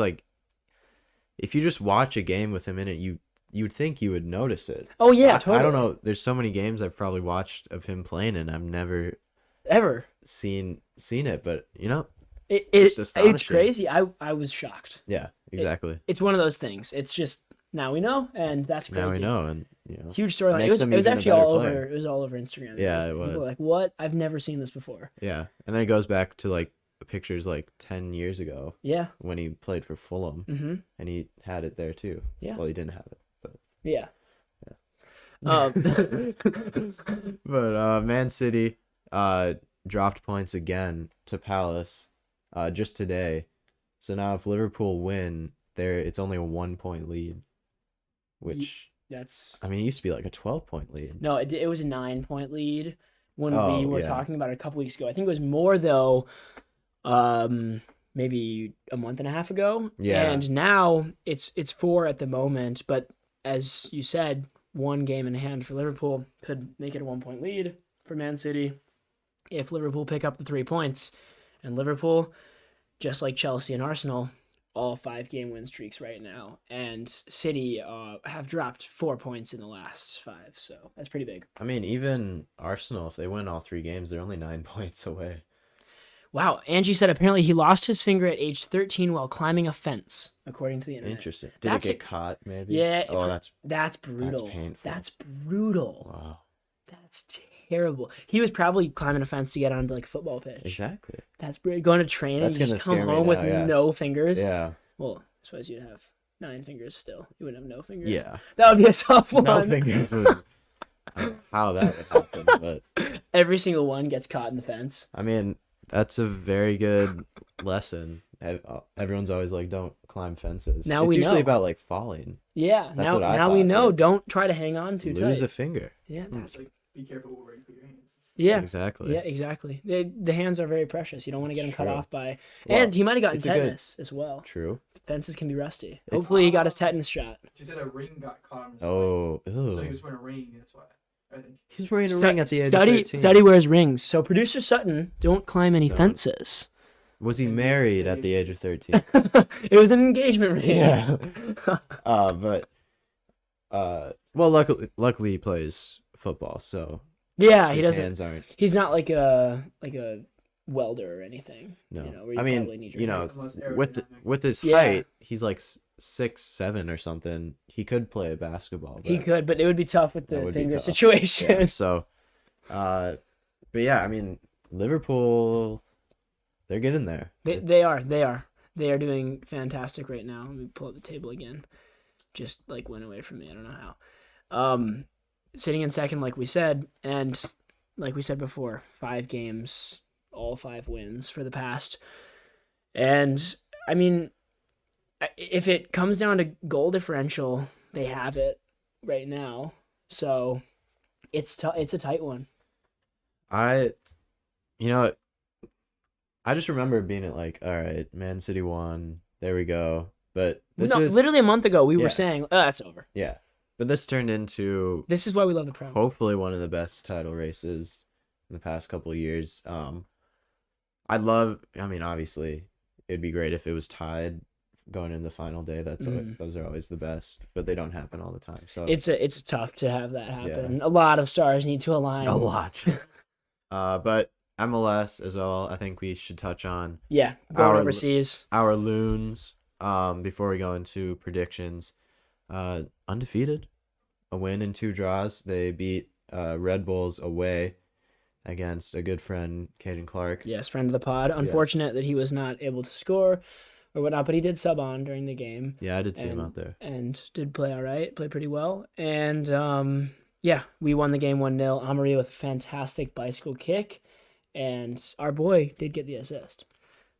S3: if you just watch a game with him in it, you'd think you would notice it.
S1: Oh yeah, totally.
S3: I don't know. There's so many games I've probably watched of him playing, and I've never
S1: ever
S3: seen it. But
S1: it's crazy. I was shocked.
S3: Yeah, exactly.
S1: It's one of those things. It's just now we know, and that's crazy.
S3: Now we know, and
S1: huge storyline. It was actually all over. It was all over Instagram.
S3: Yeah, it was.
S1: People were like, what? I've never seen this before.
S3: Yeah, and then it goes back to pictures 10 years ago.
S1: Yeah.
S3: When he played for Fulham, and he had it there too.
S1: Yeah.
S3: Well, he didn't have it, but
S1: yeah.
S3: But Man City dropped points again to Palace just today. So now if Liverpool win, it's only a 1-point lead, which
S1: that's.
S3: I mean, it used to be a 12-point lead.
S1: No, it was a 9-point lead. when
S3: Oh,
S1: we were
S3: yeah.
S1: talking about it a couple weeks ago. I think it was more though, maybe a month and a half ago.
S3: Yeah.
S1: And now it's 4 at the moment, but as you said, 1 game in hand for Liverpool could make it a 1-point lead for Man City if Liverpool pick up the 3 points. And Liverpool, just like Chelsea and Arsenal, all 5-game win streaks right now. And City have dropped 4 points in the last 5, so that's pretty big.
S3: I mean, even Arsenal, if they win all 3 games, they're only 9 points away.
S1: Wow, Angie said apparently he lost his finger at age 13 while climbing a fence, according to the internet.
S3: Interesting. Did
S1: That's
S3: it get caught, maybe?
S1: Yeah.
S3: Oh,
S1: that's brutal.
S3: That's painful.
S1: That's brutal.
S3: Wow.
S1: That's terrible. He was probably climbing a fence to get onto like a football pitch.
S3: Exactly.
S1: That's going to training.
S3: That's
S1: you
S3: gonna
S1: just come
S3: scare me
S1: home
S3: now,
S1: with
S3: yeah.
S1: no fingers.
S3: Yeah.
S1: Well, I suppose you'd have 9 fingers still. You wouldn't have no fingers.
S3: Yeah.
S1: That would be a tough one.
S3: No fingers would. I don't know how that would happen, but
S1: Every single one gets caught in the fence.
S3: I mean, that's a very good lesson. Everyone's always like, don't climb fences.
S1: Now
S3: it's
S1: we
S3: usually
S1: know.
S3: about like falling.
S1: Yeah.
S3: That's what I
S1: now we
S3: thought,
S1: know.
S3: but
S1: Don't try to hang on too
S3: Lose
S1: tight.
S3: a finger.
S1: Yeah.
S2: It's like, be careful where you put your hands.
S1: Yeah.
S3: Exactly.
S1: Yeah, exactly. The hands are very precious. You don't want to get them
S3: It's
S1: cut
S3: true.
S1: off by.
S3: Well,
S1: And he might have gotten
S3: it's a good-
S1: tetanus as well.
S3: True.
S1: Fences can be rusty.
S3: It's-
S1: Hopefully, he got his tetanus shot.
S2: She said a ring got caught on his
S3: Oh,
S2: leg.
S3: ew.
S2: So he was wearing a ring, that's why. I think.
S3: He's wearing a ring at the age of 13.
S1: Study wears rings. So, producer Sutton, don't climb any
S3: Don't.
S1: fences.
S3: Was he married at the age of 13?
S1: It was an engagement ring.
S3: Yeah. Well, luckily he plays football, so
S1: Yeah, he
S3: his
S1: doesn't.
S3: hands aren't.
S1: He's not like a welder or anything.
S3: No,
S1: You know, where you
S3: I mean,
S1: probably need your
S3: you know,
S1: hands.
S2: Unless
S3: with
S2: aerodynamic.
S3: his
S1: Yeah.
S3: height, he's like 6'7" or something. He could play basketball.
S1: He
S3: but-
S1: could, but it would be tough with
S3: That
S1: the
S3: would be
S1: finger
S3: tough.
S1: situation.
S3: Yeah, so, but yeah, I mean, Liverpool, they're getting there.
S1: They are doing fantastic right now. Let me pull up the table again. Just like went away from me. I don't know how. Sitting in second, like we said, and like we said before, 5 games, all 5 wins for the past. And I mean, if it comes down to goal differential, they have it right now. So it's a tight one.
S3: I just remember being at like, all right, Man City won. There we go. But this
S1: No,
S3: is
S1: literally a month ago, we
S3: Yeah.
S1: were saying, "Oh, that's over."
S3: yeah. But this turned into
S1: This is why we love the Prem.
S3: hopefully one of the best title races in the past couple of years. I mean, obviously, it'd be great if it was tied going into the final day. Those are always the best, but they don't happen all the time. So
S1: It's tough to have that happen. A lot of stars need to align.
S3: a lot. But MLS as well, I think we should touch on
S1: Yeah, going
S3: Our-
S1: overseas.
S3: our loons before we go into predictions. Undefeated, a win and 2 draws. They beat Red Bulls away against a good friend, Caden Clark.
S1: Yes, friend of the pod. Unfortunate that he was not able to score or whatnot, but he did sub on during the game
S3: Yeah, I did see him out there.
S1: and did play all right, played pretty well. And yeah, we won the game 1-0. Amari with a fantastic bicycle kick, and our boy did get the assist.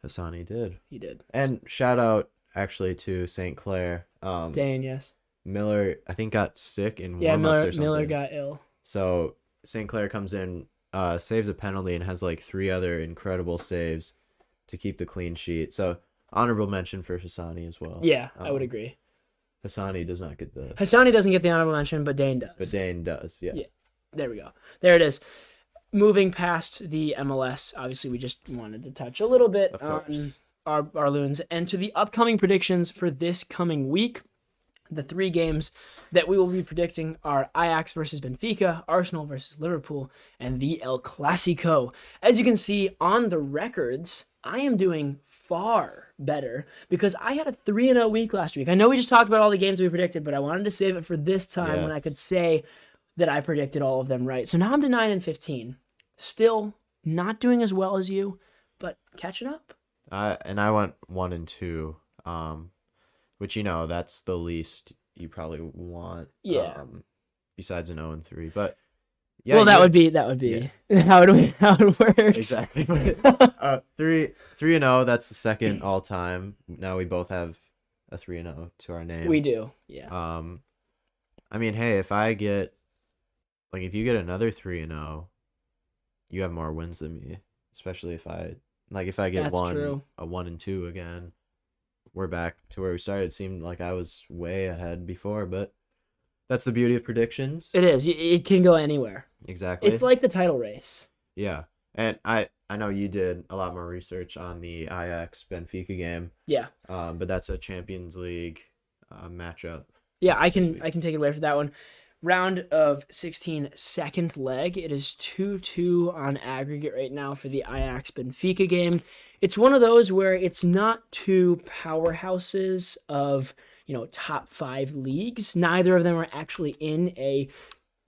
S3: Hassani did.
S1: He did.
S3: And shout out actually to St. Clair.
S1: Dane, yes.
S3: Miller, I think, got sick in
S1: Yeah,
S3: warm-ups or something.
S1: Miller got ill.
S3: So St. Clair comes in, saves a penalty, and has like 3 other incredible saves to keep the clean sheet. So honorable mention for Hassani as well.
S1: Yeah, I would agree.
S3: Hassani does not get the,
S1: Hassani doesn't get the honorable mention, but Dane does.
S3: but Dane does. Yeah.
S1: Yeah. There we go. There it is. Moving past the MLS, obviously we just wanted to touch a little bit
S3: Of
S1: on
S3: course.
S1: our loons and to the upcoming predictions for this coming week. The 3 games that we will be predicting are Ajax versus Benfica, Arsenal versus Liverpool, and the El Clasico. As you can see on the records, I am doing far better because I had a 3-0 week last week. I know we just talked about all the games we predicted, but I wanted to save it for this time when I
S3: Yes.
S1: could say that I predicted all of them right. So now I'm to 9-15. Still not doing as well as you, but catching up.
S3: And I went 1 and 2, which that's the least you probably want.
S1: Yeah.
S3: Besides an 0 and 3, but yeah.
S1: Well, that would be how it works.
S3: Exactly. 3-0. That's the second all time. Now we both have a 3-0 to our name.
S1: We do. Yeah.
S3: I mean, hey, if you get another 3-0, you have more wins than me, especially if I get
S1: That's true.
S3: a 1 and 2 again. We're back to where we started. It seemed like I was way ahead before, but that's the beauty of predictions.
S1: It is. It can go anywhere.
S3: Exactly.
S1: It's like the title race.
S3: Yeah. And I know you did a lot more research on the Ajax Benfica game.
S1: Yeah.
S3: But that's a Champions League matchup.
S1: Yeah, I
S3: this week.
S1: can take it away for that one. Round of 16, second leg. It is 2-2 on aggregate right now for the Ajax Benfica game. It's one of those where it's not two powerhouses of, top 5 leagues. Neither of them are actually in a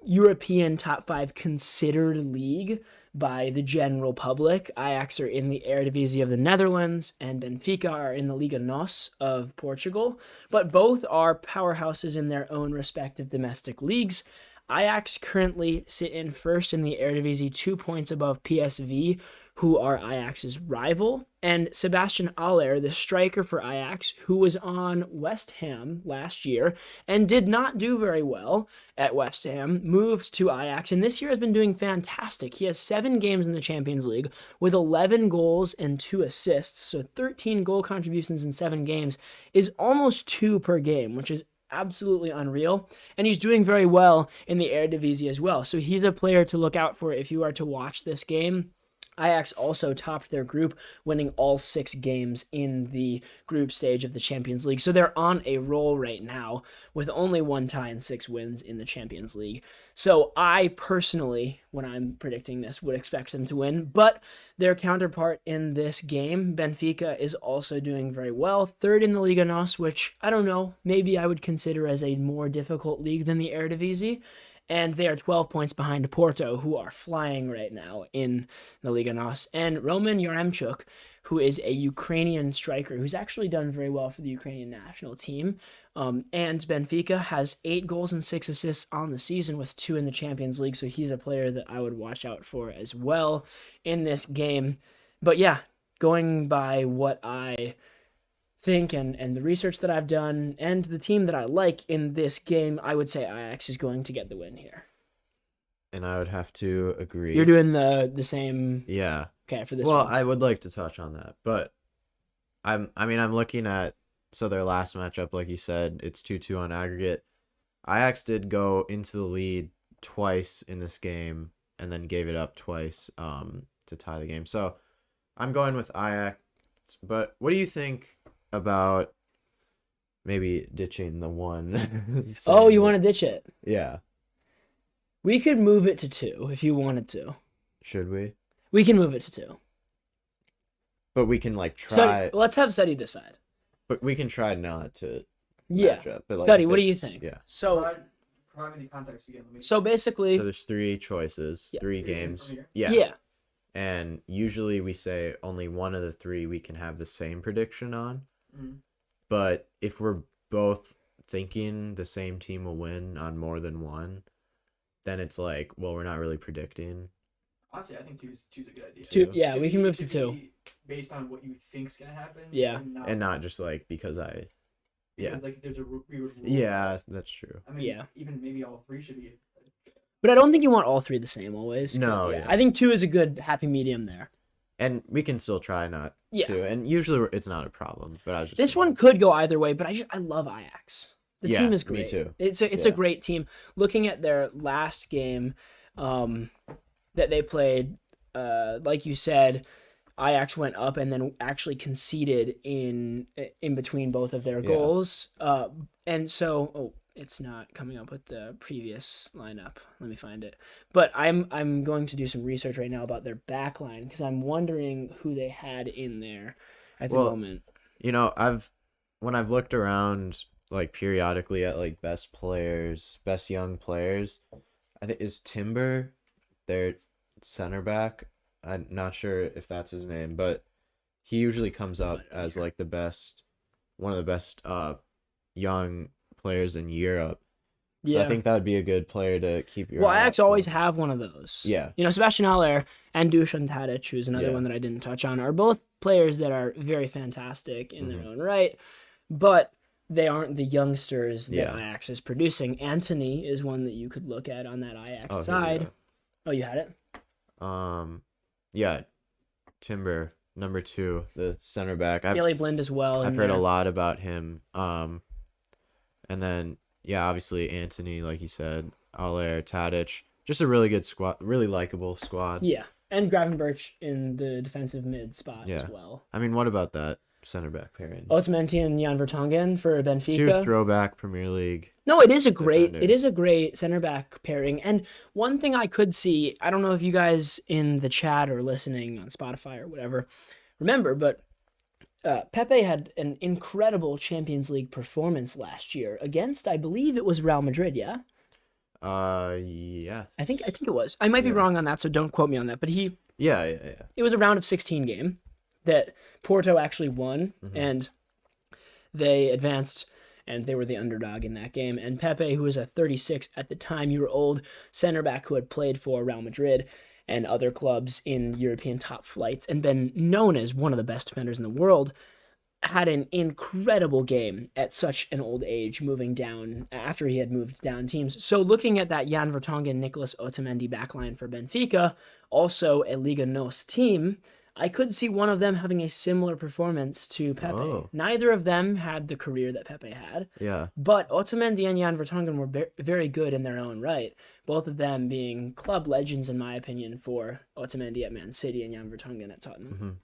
S1: European top 5 considered league by the general public. Ajax are in the Eredivisie of the Netherlands, and Benfica are in the Liga NOS of Portugal. But both are powerhouses in their own respective domestic leagues. Ajax currently sit in first in the Eredivisie, 2 points above PSV, who are Ajax's rival. And Sebastian Aller, the striker for Ajax, who was on West Ham last year and did not do very well at West Ham, moved to Ajax, and this year has been doing fantastic. He has 7 games in the Champions League with 11 goals and 2 assists, so 13 goal contributions in 7 games is almost 2 per game, which is absolutely unreal, and he's doing very well in the Eredivisie as well. So he's a player to look out for if you are to watch this game. Ajax also topped their group, winning all 6 games in the group stage of the Champions League. So they're on a roll right now with only 1 tie and 6 wins in the Champions League. So I personally, when I'm predicting this, would expect them to win. But their counterpart in this game, Benfica, is also doing very well. 3rd in the Liga NOS, which, I don't know, maybe I would consider as a more difficult league than the Eredivisie. And they are 12 points behind Porto, who are flying right now in the Liga NOS. And Roman Yaremchuk, who is a Ukrainian striker who's actually done very well for the Ukrainian national team. And Benfica has 8 goals and 6 assists on the season with 2 in the Champions League. So he's a player that I would watch out for as well in this game. But yeah, going by what I think and the research that I've done and the team that I like in this game, I would say Ajax is going to get the win here.
S3: And I would have to agree.
S1: You're doing the same.
S3: Yeah.
S1: Okay, for this
S3: Well,
S1: one.
S3: I would like to touch on that, but I'm looking at their last matchup, like you said, it's 2-2 on aggregate. Ajax did go into the lead twice in this game and then gave it up twice to tie the game. So I'm going with Ajax, but what do you think about maybe ditching the 1?
S1: Oh, you want to ditch it?
S3: Yeah.
S1: We could move it to 2 if you wanted to.
S3: Should we?
S1: We can move it to 2.
S3: But we can try.
S1: Let's have Seti decide.
S3: But we can try not to.
S1: Yeah.
S3: Match up, but
S1: Seti,
S3: if
S1: what do you
S3: it's-
S1: think?
S3: Yeah.
S1: So
S2: Provide me the context again.
S1: so basically,
S3: So there's 3 choices,
S1: Yeah.
S3: 3
S2: From
S3: games.
S2: here?
S3: Yeah. And usually we say only one of the 3 we can have the same prediction on.
S2: Mhm.
S3: But if we're both thinking the same team will win on more than one, then it's like, well, we're not really predicting.
S2: Honestly, I think two's a good idea.
S1: Two,
S3: Two.
S1: yeah,
S2: Should
S1: we can
S2: be-
S1: move to
S2: should
S1: 2.
S2: be based on what you think's gonna happen.
S1: Yeah.
S3: And not just because I.
S2: because there's a weird rule.
S3: Yeah, that's true.
S2: I mean,
S1: Yeah.
S2: even maybe all 3 should be.
S1: But I don't think you want all 3 the same always.
S3: No, yeah.
S1: I think 2 is a good happy medium there.
S3: And we can still try not
S1: Yeah.
S3: to. And usually it's not a problem. But I was just.
S1: This one could go either way, but I love Ajax. The
S3: Yeah,
S1: team is
S3: me
S1: great.
S3: too.
S1: It's a
S3: Yeah.
S1: great team. Looking at their last game that they played, like you said, Ajax went up and then actually conceded in between both of their
S3: Yeah.
S1: goals. And so, it's not coming up with the previous lineup. Let me find it. But I'm going to do some research right now about their back line because I'm wondering who they had in there at the moment.
S3: When I've looked around periodically at best young players, I think is Timber their center back. I'm not sure if that's his name, but he usually comes up as one of the best young players in Europe. So I think that would be a good player to keep your eye
S1: Ajax
S3: out
S1: always
S3: for.
S1: have one of those.
S3: Yeah.
S1: Sebastian Aller and Dusan Tadic, who's another
S3: Yeah.
S1: one that I didn't touch on, are both players that are very fantastic in their
S3: Mhm.
S1: own right, but they aren't the youngsters that
S3: Yeah.
S1: Ajax is producing. Anthony is one that you could look at on that Ajax
S3: Oh, here we
S1: side.
S3: go.
S1: Oh, you had it?
S3: Yeah, Timber, number 2, the center back.
S1: Daily Blind as well.
S3: I've
S1: in
S3: heard a
S1: there.
S3: lot about him. And then yeah, obviously Anthony, like you said, Aller, Tadic, just a really good squad, really likable squad.
S1: Yeah, and Gravenberch in the defensive mid spot
S3: Yeah.
S1: as well.
S3: I mean, what about that center back pairing?
S1: Otamendi and Jan Vertonghen for
S3: 2
S1: Benfica.
S3: throwback Premier League.
S1: No, it is a great
S3: defenders.
S1: center back pairing. And one thing I could see, I don't know if you guys in the chat or listening on Spotify or whatever remember, but Pepe had an incredible Champions League performance last year against, I believe it was Real Madrid, yeah?
S3: Yeah.
S1: I think it was. I might be
S3: Yeah.
S1: wrong on that, so don't quote me on that, but
S3: Yeah.
S1: it was a round of 16 game that Porto actually won, and they advanced, and they were the underdog in that game. And Pepe, who was a 36 at the time-year-old center back who had played for Real Madrid and other clubs in European top flights and been known as one of the best defenders in the world, had an incredible game at such an old age, moving down after he had moved down teams. So looking at that Jan Vertonghen, Nicolas Otamendi backline for Benfica, also a Liga NOS team, I could see one of them having a similar performance to Pepe.
S3: Oh.
S1: Neither of them had the career that Pepe had,
S3: Yeah.
S1: but Otamendi and Jan Vertonghen were very good in their own right, both of them being club legends, in my opinion, for Otamendi at Man City and Jan Vertonghen at Tottenham.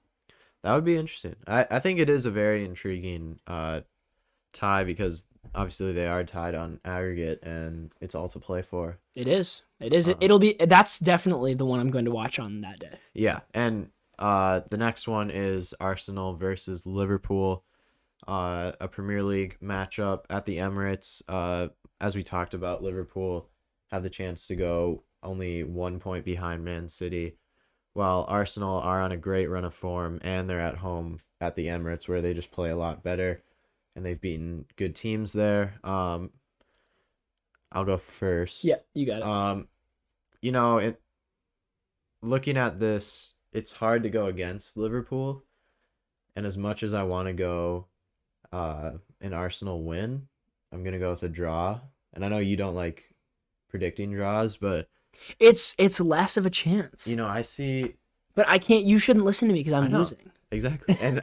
S3: That would be interesting. I think it is a very intriguing tie because obviously they are tied on aggregate and it's all to play for.
S1: It is. It'll be. That's definitely the one I'm going to watch on that day.
S3: Yeah, and the next one is Arsenal versus Liverpool, a Premier League matchup at the Emirates. As we talked about, Liverpool have the chance to go only 1 point behind Man City, while Arsenal are on a great run of form and they're at home at the Emirates where they just play a lot better and they've beaten good teams there. I'll go first.
S1: Yeah, you got it.
S3: Looking at this, it's hard to go against Liverpool, and as much as I want to go an Arsenal win, I'm gonna go with a draw. And I know you don't like predicting draws, but
S1: It's less of a chance.
S3: I see
S1: But I can't. You shouldn't listen to me because
S3: I
S1: I'm
S3: know.
S1: losing.
S3: exactly, and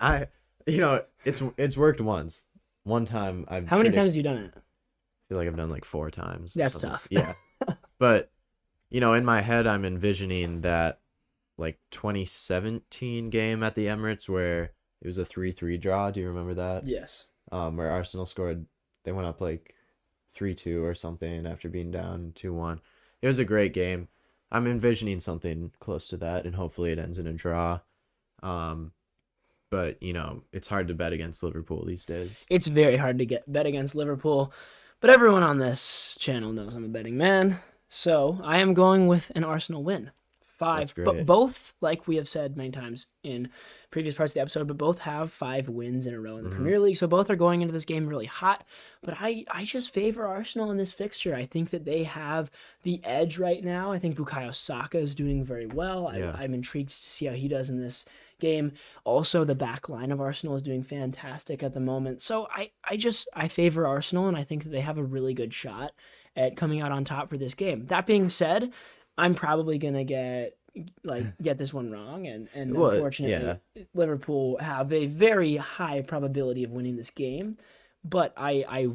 S3: it's worked once. One time
S1: How many times have you done it?
S3: I feel like I've done like 4 times. or
S1: That's
S3: something.
S1: tough.
S3: Yeah, but in my head, I'm envisioning that like 2017 game at the Emirates where it was a 3-3 draw. Do you remember that?
S1: Yes.
S3: Where Arsenal scored, they went up like 3-2 or something after being down 2-1. It was a great game. I'm envisioning something close to that, and hopefully it ends in a draw. But it's hard to bet against Liverpool these days.
S1: It's very hard to bet against Liverpool, but everyone on this channel knows I'm a betting man, so I am going with an Arsenal win. 5.
S3: That's great.
S1: But both, like we have said many times in previous parts of the episode, but both have 5 wins in a row in the Premier League, so both are going into this game really hot. But I just favor Arsenal in this fixture. I think that they have the edge right now. I think Bukayo Saka is doing very well.
S3: Yeah.
S1: I'm intrigued to see how he does in this game. Also, the back line of Arsenal is doing fantastic at the moment. So I favor Arsenal, and I think that they have a really good shot at coming out on top for this game. That being said, I'm probably gonna get this one wrong, and
S3: Well,
S1: unfortunately, Liverpool have a very high probability of winning this game. But I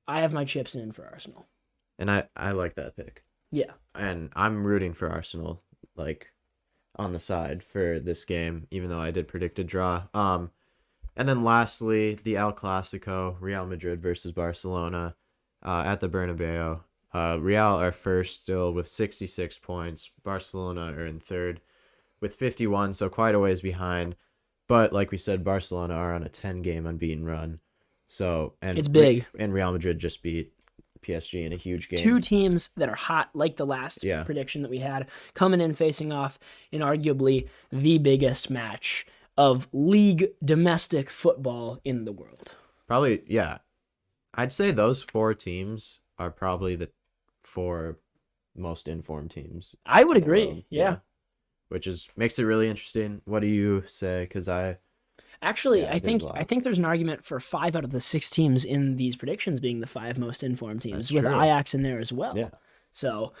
S1: have my chips in for Arsenal.
S3: And I like that pick.
S1: Yeah.
S3: And I'm rooting for Arsenal, like, on the side for this game, even though I did predict a draw. And then lastly, the El Clasico, Real Madrid versus Barcelona, at the Bernabeu. Real are first still with 66 points. Barcelona are in third with 51, so quite a ways behind. But like we said, Barcelona are on a 10-game unbeaten run. So
S1: It's big.
S3: And Real Madrid just beat PSG in a huge game.
S1: 2 teams that are hot, like the last prediction that we had, coming in facing off in arguably the biggest match of league domestic football in the world.
S3: Probably, yeah. I'd say those 4 teams are probably the 4 most informed teams.
S1: I would
S3: in the
S1: agree.
S3: world.
S1: Yeah.
S3: Which makes it really interesting. What do you say? Because
S1: Actually,
S3: Yeah,
S1: I
S3: there's a lot.
S1: think there's an argument for 5 out of the 6 teams in these predictions being the 5 most informed teams,
S3: That's
S1: with
S3: true.
S1: Ajax in there as well.
S3: Yeah.
S1: So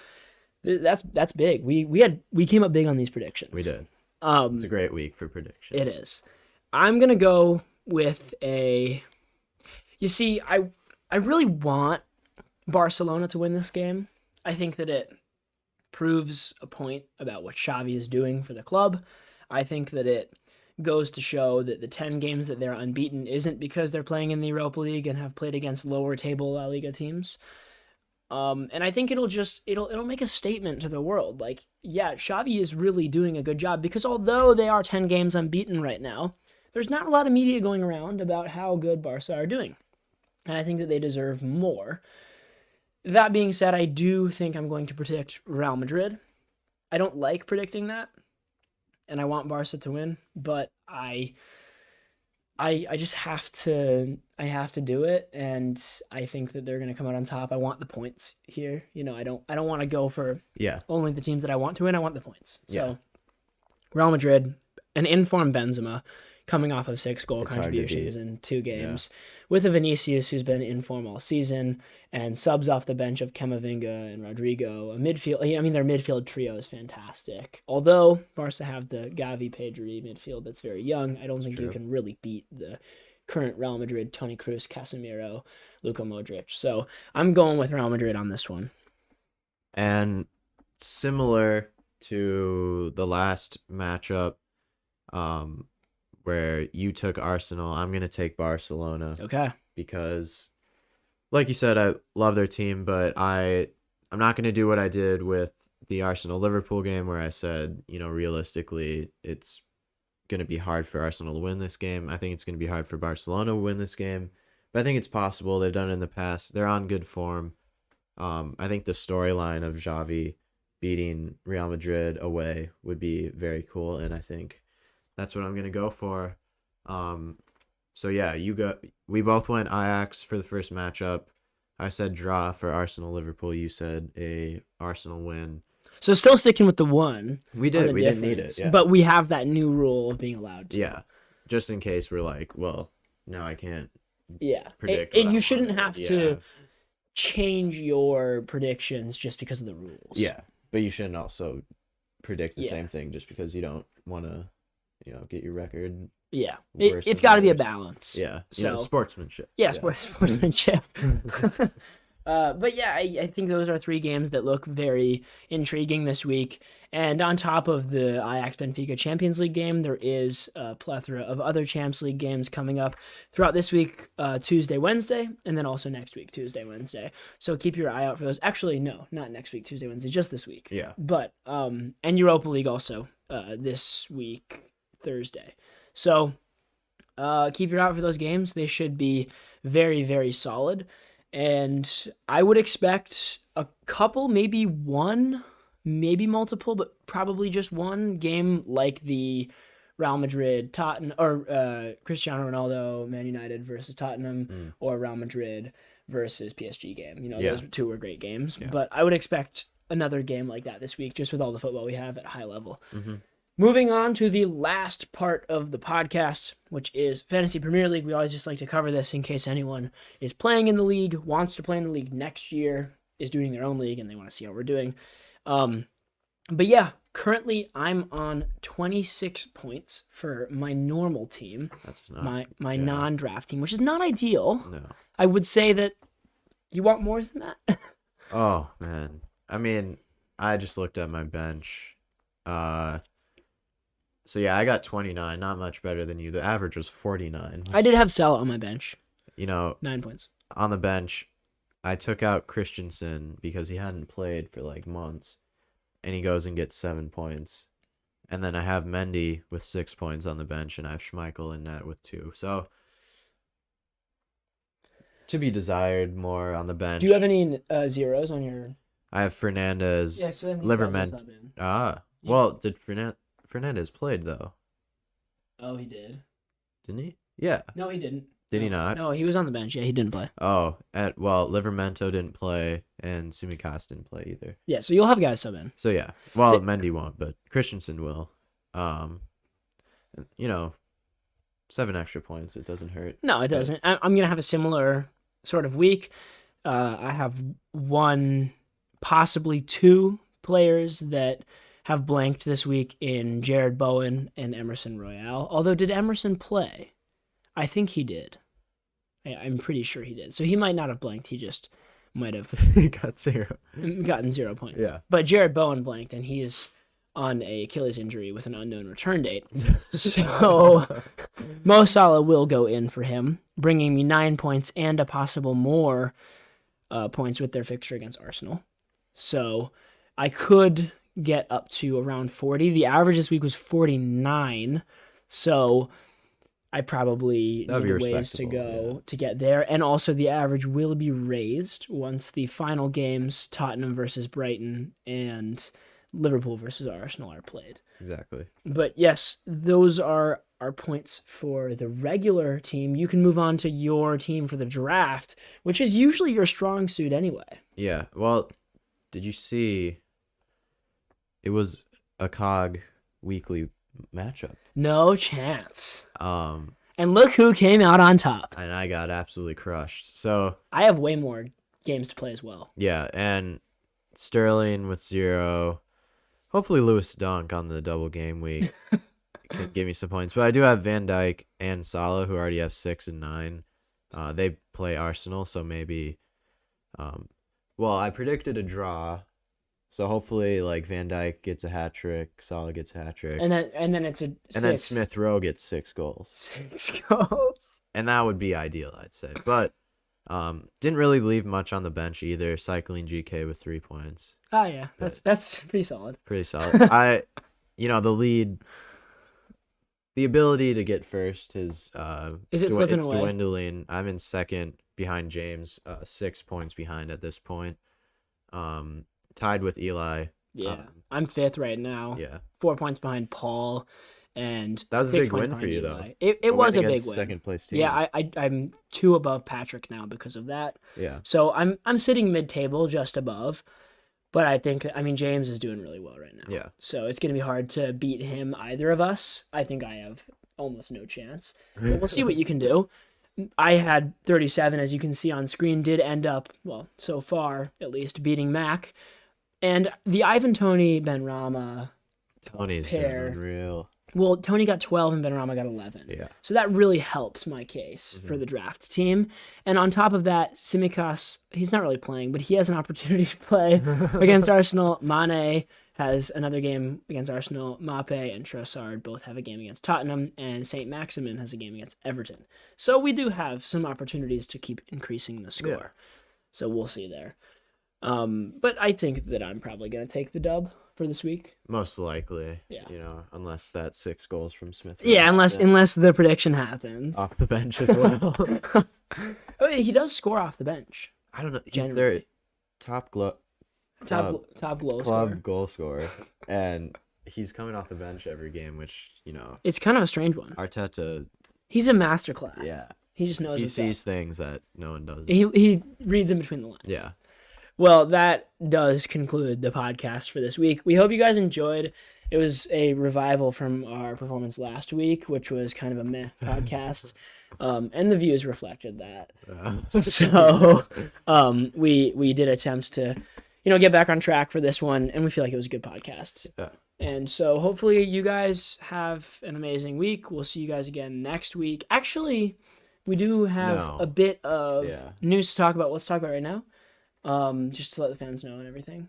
S1: That's big. We came up big on these predictions.
S3: We did.
S1: Um,
S3: It's a great week for predictions.
S1: It is. I'm gonna go with a. You see, I really want Barcelona to win this game. I think that it proves a point about what Xavi is doing for the club. I think that it goes to show that the 10 games that they're unbeaten isn't because they're playing in the Europa League and have played against lower table La Liga teams. And I think it'll make a statement to the world. Like, yeah, Xavi is really doing a good job because although they are 10 games unbeaten right now, there's not a lot of media going around about how good Barca are doing. And I think that they deserve more. That being said, I do think I'm going to predict Real Madrid. I don't like predicting that, and I want Barca to win, but I just have to do it, and I think that they're going to come out on top. I want the points here. You know, I don't want to go for only the teams that I want to win. I want the points. So Real Madrid, an informed Benzema coming off of 6-goal contributions in 2 games, with a Vinicius who's been in form all season, and subs off the bench of Camavinga and Rodrigo. Their midfield trio is fantastic. Although Barca have the Gavi-Pedri midfield that's very young, I don't think you can really beat the current Real Madrid, Toni Kroos, Casemiro, Luka Modric. So I'm going with Real Madrid on this one.
S3: And similar to the last matchup, where you took Arsenal, I'm going to take Barcelona.
S1: Okay.
S3: Because, like you said, I love their team, but I'm not going to do what I did with the Arsenal-Liverpool game where I said, realistically, it's going to be hard for Arsenal to win this game. I think it's going to be hard for Barcelona to win this game, but I think it's possible. They've done it in the past. They're on good form. I think the storyline of Xavi beating Real Madrid away would be very cool, and I think that's what I'm going to go for. So yeah, we both went Ajax for the first matchup. I said draw for Arsenal-Liverpool. You said a Arsenal win.
S1: So still sticking with the one.
S3: We did. We didn't need it. Yeah.
S1: But we have that new rule of being allowed to.
S3: Yeah. Just in case we're like, well, now I can't predict.
S1: And you shouldn't have to change your predictions just because of the rules.
S3: Yeah. But you shouldn't also predict the same thing just because you don't want to, get your record.
S1: Yeah. It's got to be a balance.
S3: Yeah.
S1: So,
S3: sportsmanship.
S1: Yeah, sportsmanship. But yeah, I think those are 3 games that look very intriguing this week. And on top of the Ajax-Benfica Champions League game, there is a plethora of other Champions League games coming up throughout this week, Tuesday, Wednesday, and then also next week, Tuesday, Wednesday. So keep your eye out for those. Actually, no, not next week, Tuesday, Wednesday, just this week.
S3: Yeah.
S1: But, and Europa League also this week, Thursday. So keep your eye out for those games. They should be very, very solid. And I would expect a couple, maybe one, maybe multiple, but probably just one game like the Real Madrid, Tottenham, or Cristiano Ronaldo, Man United versus Tottenham, or Real Madrid versus PSG game. Those 2 were great games. Yeah. But I would expect another game like that this week, just with all the football we have at a high level. Mm-hmm. Moving on to the last part of the podcast, which is Fantasy Premier League. We always just like to cover this in case anyone is playing in the league, wants to play in the league next year, is doing their own league, and they want to see how we're doing. But yeah, currently I'm on 26 points for my normal team. That's not my non-draft team, which is not ideal. No. I would say that you want more than that.
S3: Oh, man. I mean, I just looked at my bench. So yeah, I got 29, not much better than you. The average was 49.
S1: I did have Salah on my bench.
S3: 9
S1: points.
S3: On the bench, I took out Christensen because he hadn't played for like months, and he goes and gets 7 points. And then I have Mendy with 6 points on the bench, and I have Schmeichel in net with 2. So to be desired more on the bench.
S1: Do you have any zeros on your?
S3: I have Fernandez, Livermore. Well, did Fernandez played though?
S1: Oh, he did.
S3: Didn't he? Yeah.
S1: No, he didn't.
S3: Did he not?
S1: No, he was on the bench. Yeah, he didn't play.
S3: Oh, Livermento didn't play, and Tsimikas didn't play either.
S1: Yeah, so you'll have guys sub in.
S3: So yeah, well, Mendy won't, but Christensen will. 7 extra points. It doesn't hurt.
S1: No, it doesn't. I'm gonna have a similar sort of week. I have 1, possibly 2 players that have blanked this week in Jared Bowen and Emerson Royale. Although, did Emerson play? I think he did. I'm pretty sure he did. So he might not have blanked. He just might have
S3: Got 0.
S1: gotten 0 points.
S3: Yeah.
S1: But Jared Bowen blanked, and he is on a Achilles injury with an unknown return date. So Mo Salah will go in for him, bringing me 9 points and a possible more points with their fixture against Arsenal. So I could get up to around 40. The average this week was 49. So I probably
S3: That'd be
S1: need a ways to
S3: respectable,
S1: go to get there. And also the average will be raised once the final games, Tottenham versus Brighton and Liverpool versus Arsenal, are played.
S3: Exactly.
S1: But yes, those are our points for the regular team. You can move on to your team for the draft, which is usually your strong suit anyway.
S3: Yeah. Well, did you see it was a COG Weekly matchup?
S1: No chance.
S3: Um,
S1: And look who came out on top.
S3: and I got absolutely crushed. So,
S1: I have way more games to play as well.
S3: yeah, and Sterling with 0. Hopefully Lewis Dunk on the double game week can give me some points. But I do have Van Dijk and Salah, who already have 6 and 9. They play Arsenal, so maybe well, I predicted a draw. So hopefully like Van Dijk gets a hat trick, Salah gets a hat trick.
S1: And then it's a
S3: And then
S1: 6.
S3: Smith Rowe gets 6 goals.
S1: 6 goals.
S3: And that would be ideal, I'd say. But didn't really leave much on the bench either. Cycling GK with 3 points.
S1: Oh yeah, that's pretty solid.
S3: Pretty solid. The ability to get first is
S1: it slipping away?
S3: dwindling. I'm in second behind James, 6 points behind at this point. Tied with Eli.
S1: Yeah, I'm 5th right now.
S3: Yeah.
S1: 4 points behind Paul, and
S3: That was a
S1: 6
S3: big
S1: points
S3: win for
S1: behind
S3: you,
S1: Eli.
S3: though.
S1: It was a big
S3: against
S1: win.
S3: Second place team.
S1: Yeah, I'm 2 above Patrick now because of that.
S3: Yeah.
S1: So I'm sitting mid-table, just above. But I mean, James is doing really well right now.
S3: Yeah.
S1: So it's going to be hard to beat him, either of us. I think I have almost no chance. But we'll see what you can do. I had 37, as you can see on screen, did end up, well, so far, at least, beating Mac. And the Ivan Toney Benrahma
S3: Tony's
S1: pair.
S3: doing real.
S1: Well, Tony got 12 and Benrahma got 11.
S3: Yeah.
S1: So that really helps my case for the draft team. And on top of that, Tsimikas, he's not really playing, but he has an opportunity to play against Arsenal. Mane has another game against Arsenal. Mape and Trossard both have a game against Tottenham, and St. Maximin has a game against Everton. So we do have some opportunities to keep increasing the score.
S3: Yeah.
S1: So we'll see there. But I think that I'm probably going to take the dub for this week.
S3: Most likely.
S1: Yeah.
S3: Unless that 6 goals from Smith.
S1: Yeah, unless
S3: happens.
S1: the prediction happens.
S3: Off the bench as well.
S1: Oh, yeah, he does score off the bench.
S3: I don't know. He's
S1: Generally.
S3: their top
S1: Top goal
S3: club
S1: scorer.
S3: goal scorer, and he's coming off the bench every game, which
S1: It's kind of a strange one.
S3: Arteta.
S1: He's a masterclass.
S3: Yeah,
S1: He just knows
S3: he
S1: what's up.
S3: sees things that no one does.
S1: He reads in between the lines.
S3: Yeah,
S1: Well, that does conclude the podcast for this week. We hope you guys enjoyed. It was a revival from our performance last week, which was kind of a meh podcast. And the views reflected that. So we did attempt to, get back on track for this one, and we feel like it was a good podcast.
S3: Yeah.
S1: And so hopefully you guys have an amazing week. We'll see you guys again next week. Actually, we do have a bit of news to talk about. Let's talk about it right now. Just to let the fans know and everything.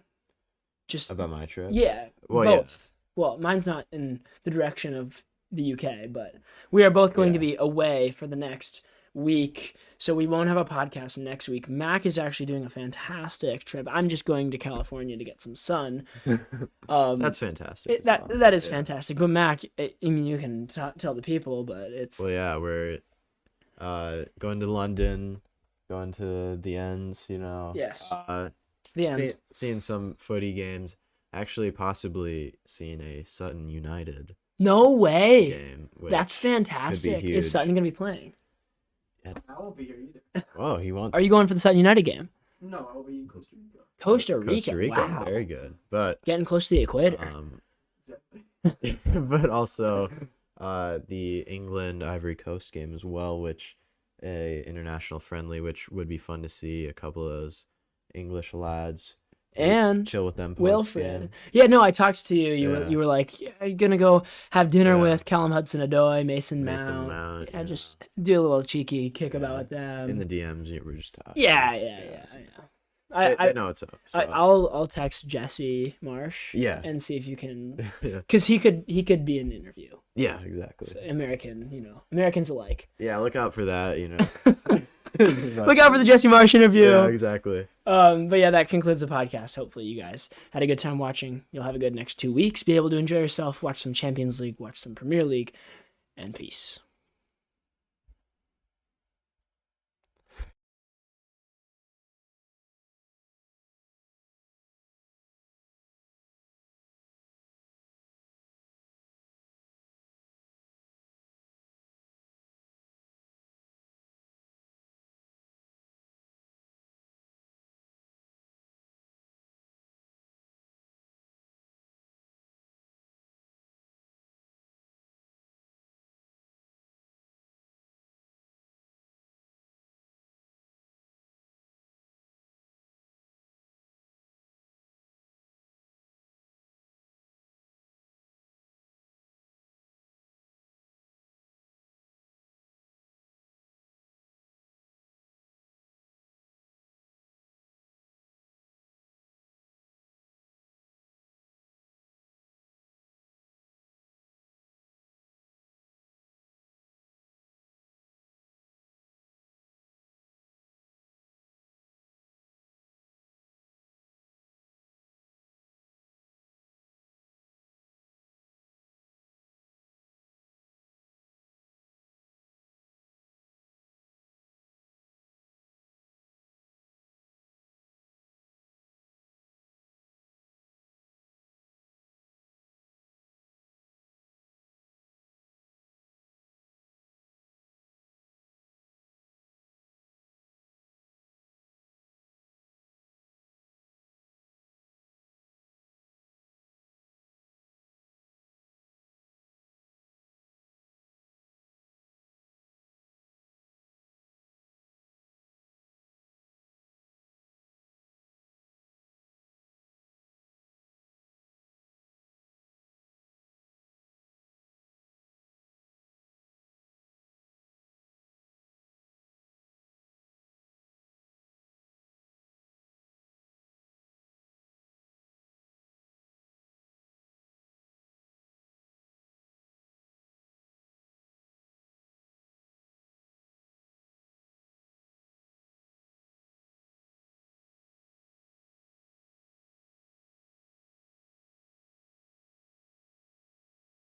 S1: Just
S3: about my trip.
S1: Yeah,
S3: Well,
S1: both. Well, mine's not in the direction of the UK, but we are both going to be away for the next week, so we won't have a podcast next week. Mac is actually doing a fantastic trip. I'm just going to California to get some sun.
S3: That's fantastic.
S1: That is fantastic. But Mac, I mean, you can tell the people, but it's...
S3: Well, yeah, we're going to London, going to the ends,
S1: Yes.
S3: The ends. Seeing some footy games. Actually, possibly seeing a Sutton United
S1: No way.
S3: game.
S1: That's fantastic.
S3: huge.
S1: Is Sutton going to be playing?
S2: I won't be here either.
S3: Oh, he won't.
S1: Are you going for the Sutton United game?
S2: No, I will be in Costa Rica.
S1: Costa Rica. Wow.
S3: Very good. But
S1: Getting close to the equator.
S2: Exactly.
S3: but also the England Ivory Coast game as well, which a international friendly, which would be fun to see a couple of those English lads
S1: And
S3: chill with them.
S1: Wilfred. Yeah, no, I talked to you.
S3: Yeah.
S1: You were like, yeah, you're gonna go have dinner
S3: Yeah.
S1: with Callum Hudson-Odoi, Mason
S3: Mason
S1: Mount.
S3: Mount,
S1: Yeah,
S3: yeah.
S1: just do a little cheeky kickabout
S3: Yeah.
S1: with them.
S3: In the DMs, you were just talking.
S1: Yeah.
S3: I know what's up. So.
S1: I'll text Jesse Marsh.
S3: Yeah.
S1: And see if you can,
S3: Yeah.
S1: because he could be an interview.
S3: Yeah, exactly.
S1: So Americans alike.
S3: Yeah, look out for that.
S1: Look out for the Jesse Marsh interview.
S3: Yeah, exactly.
S1: But yeah, that concludes the podcast. Hopefully you guys had a good time watching. You'll have a good next 2 weeks. Be able to enjoy yourself, watch some Champions League, watch some Premier League, and peace.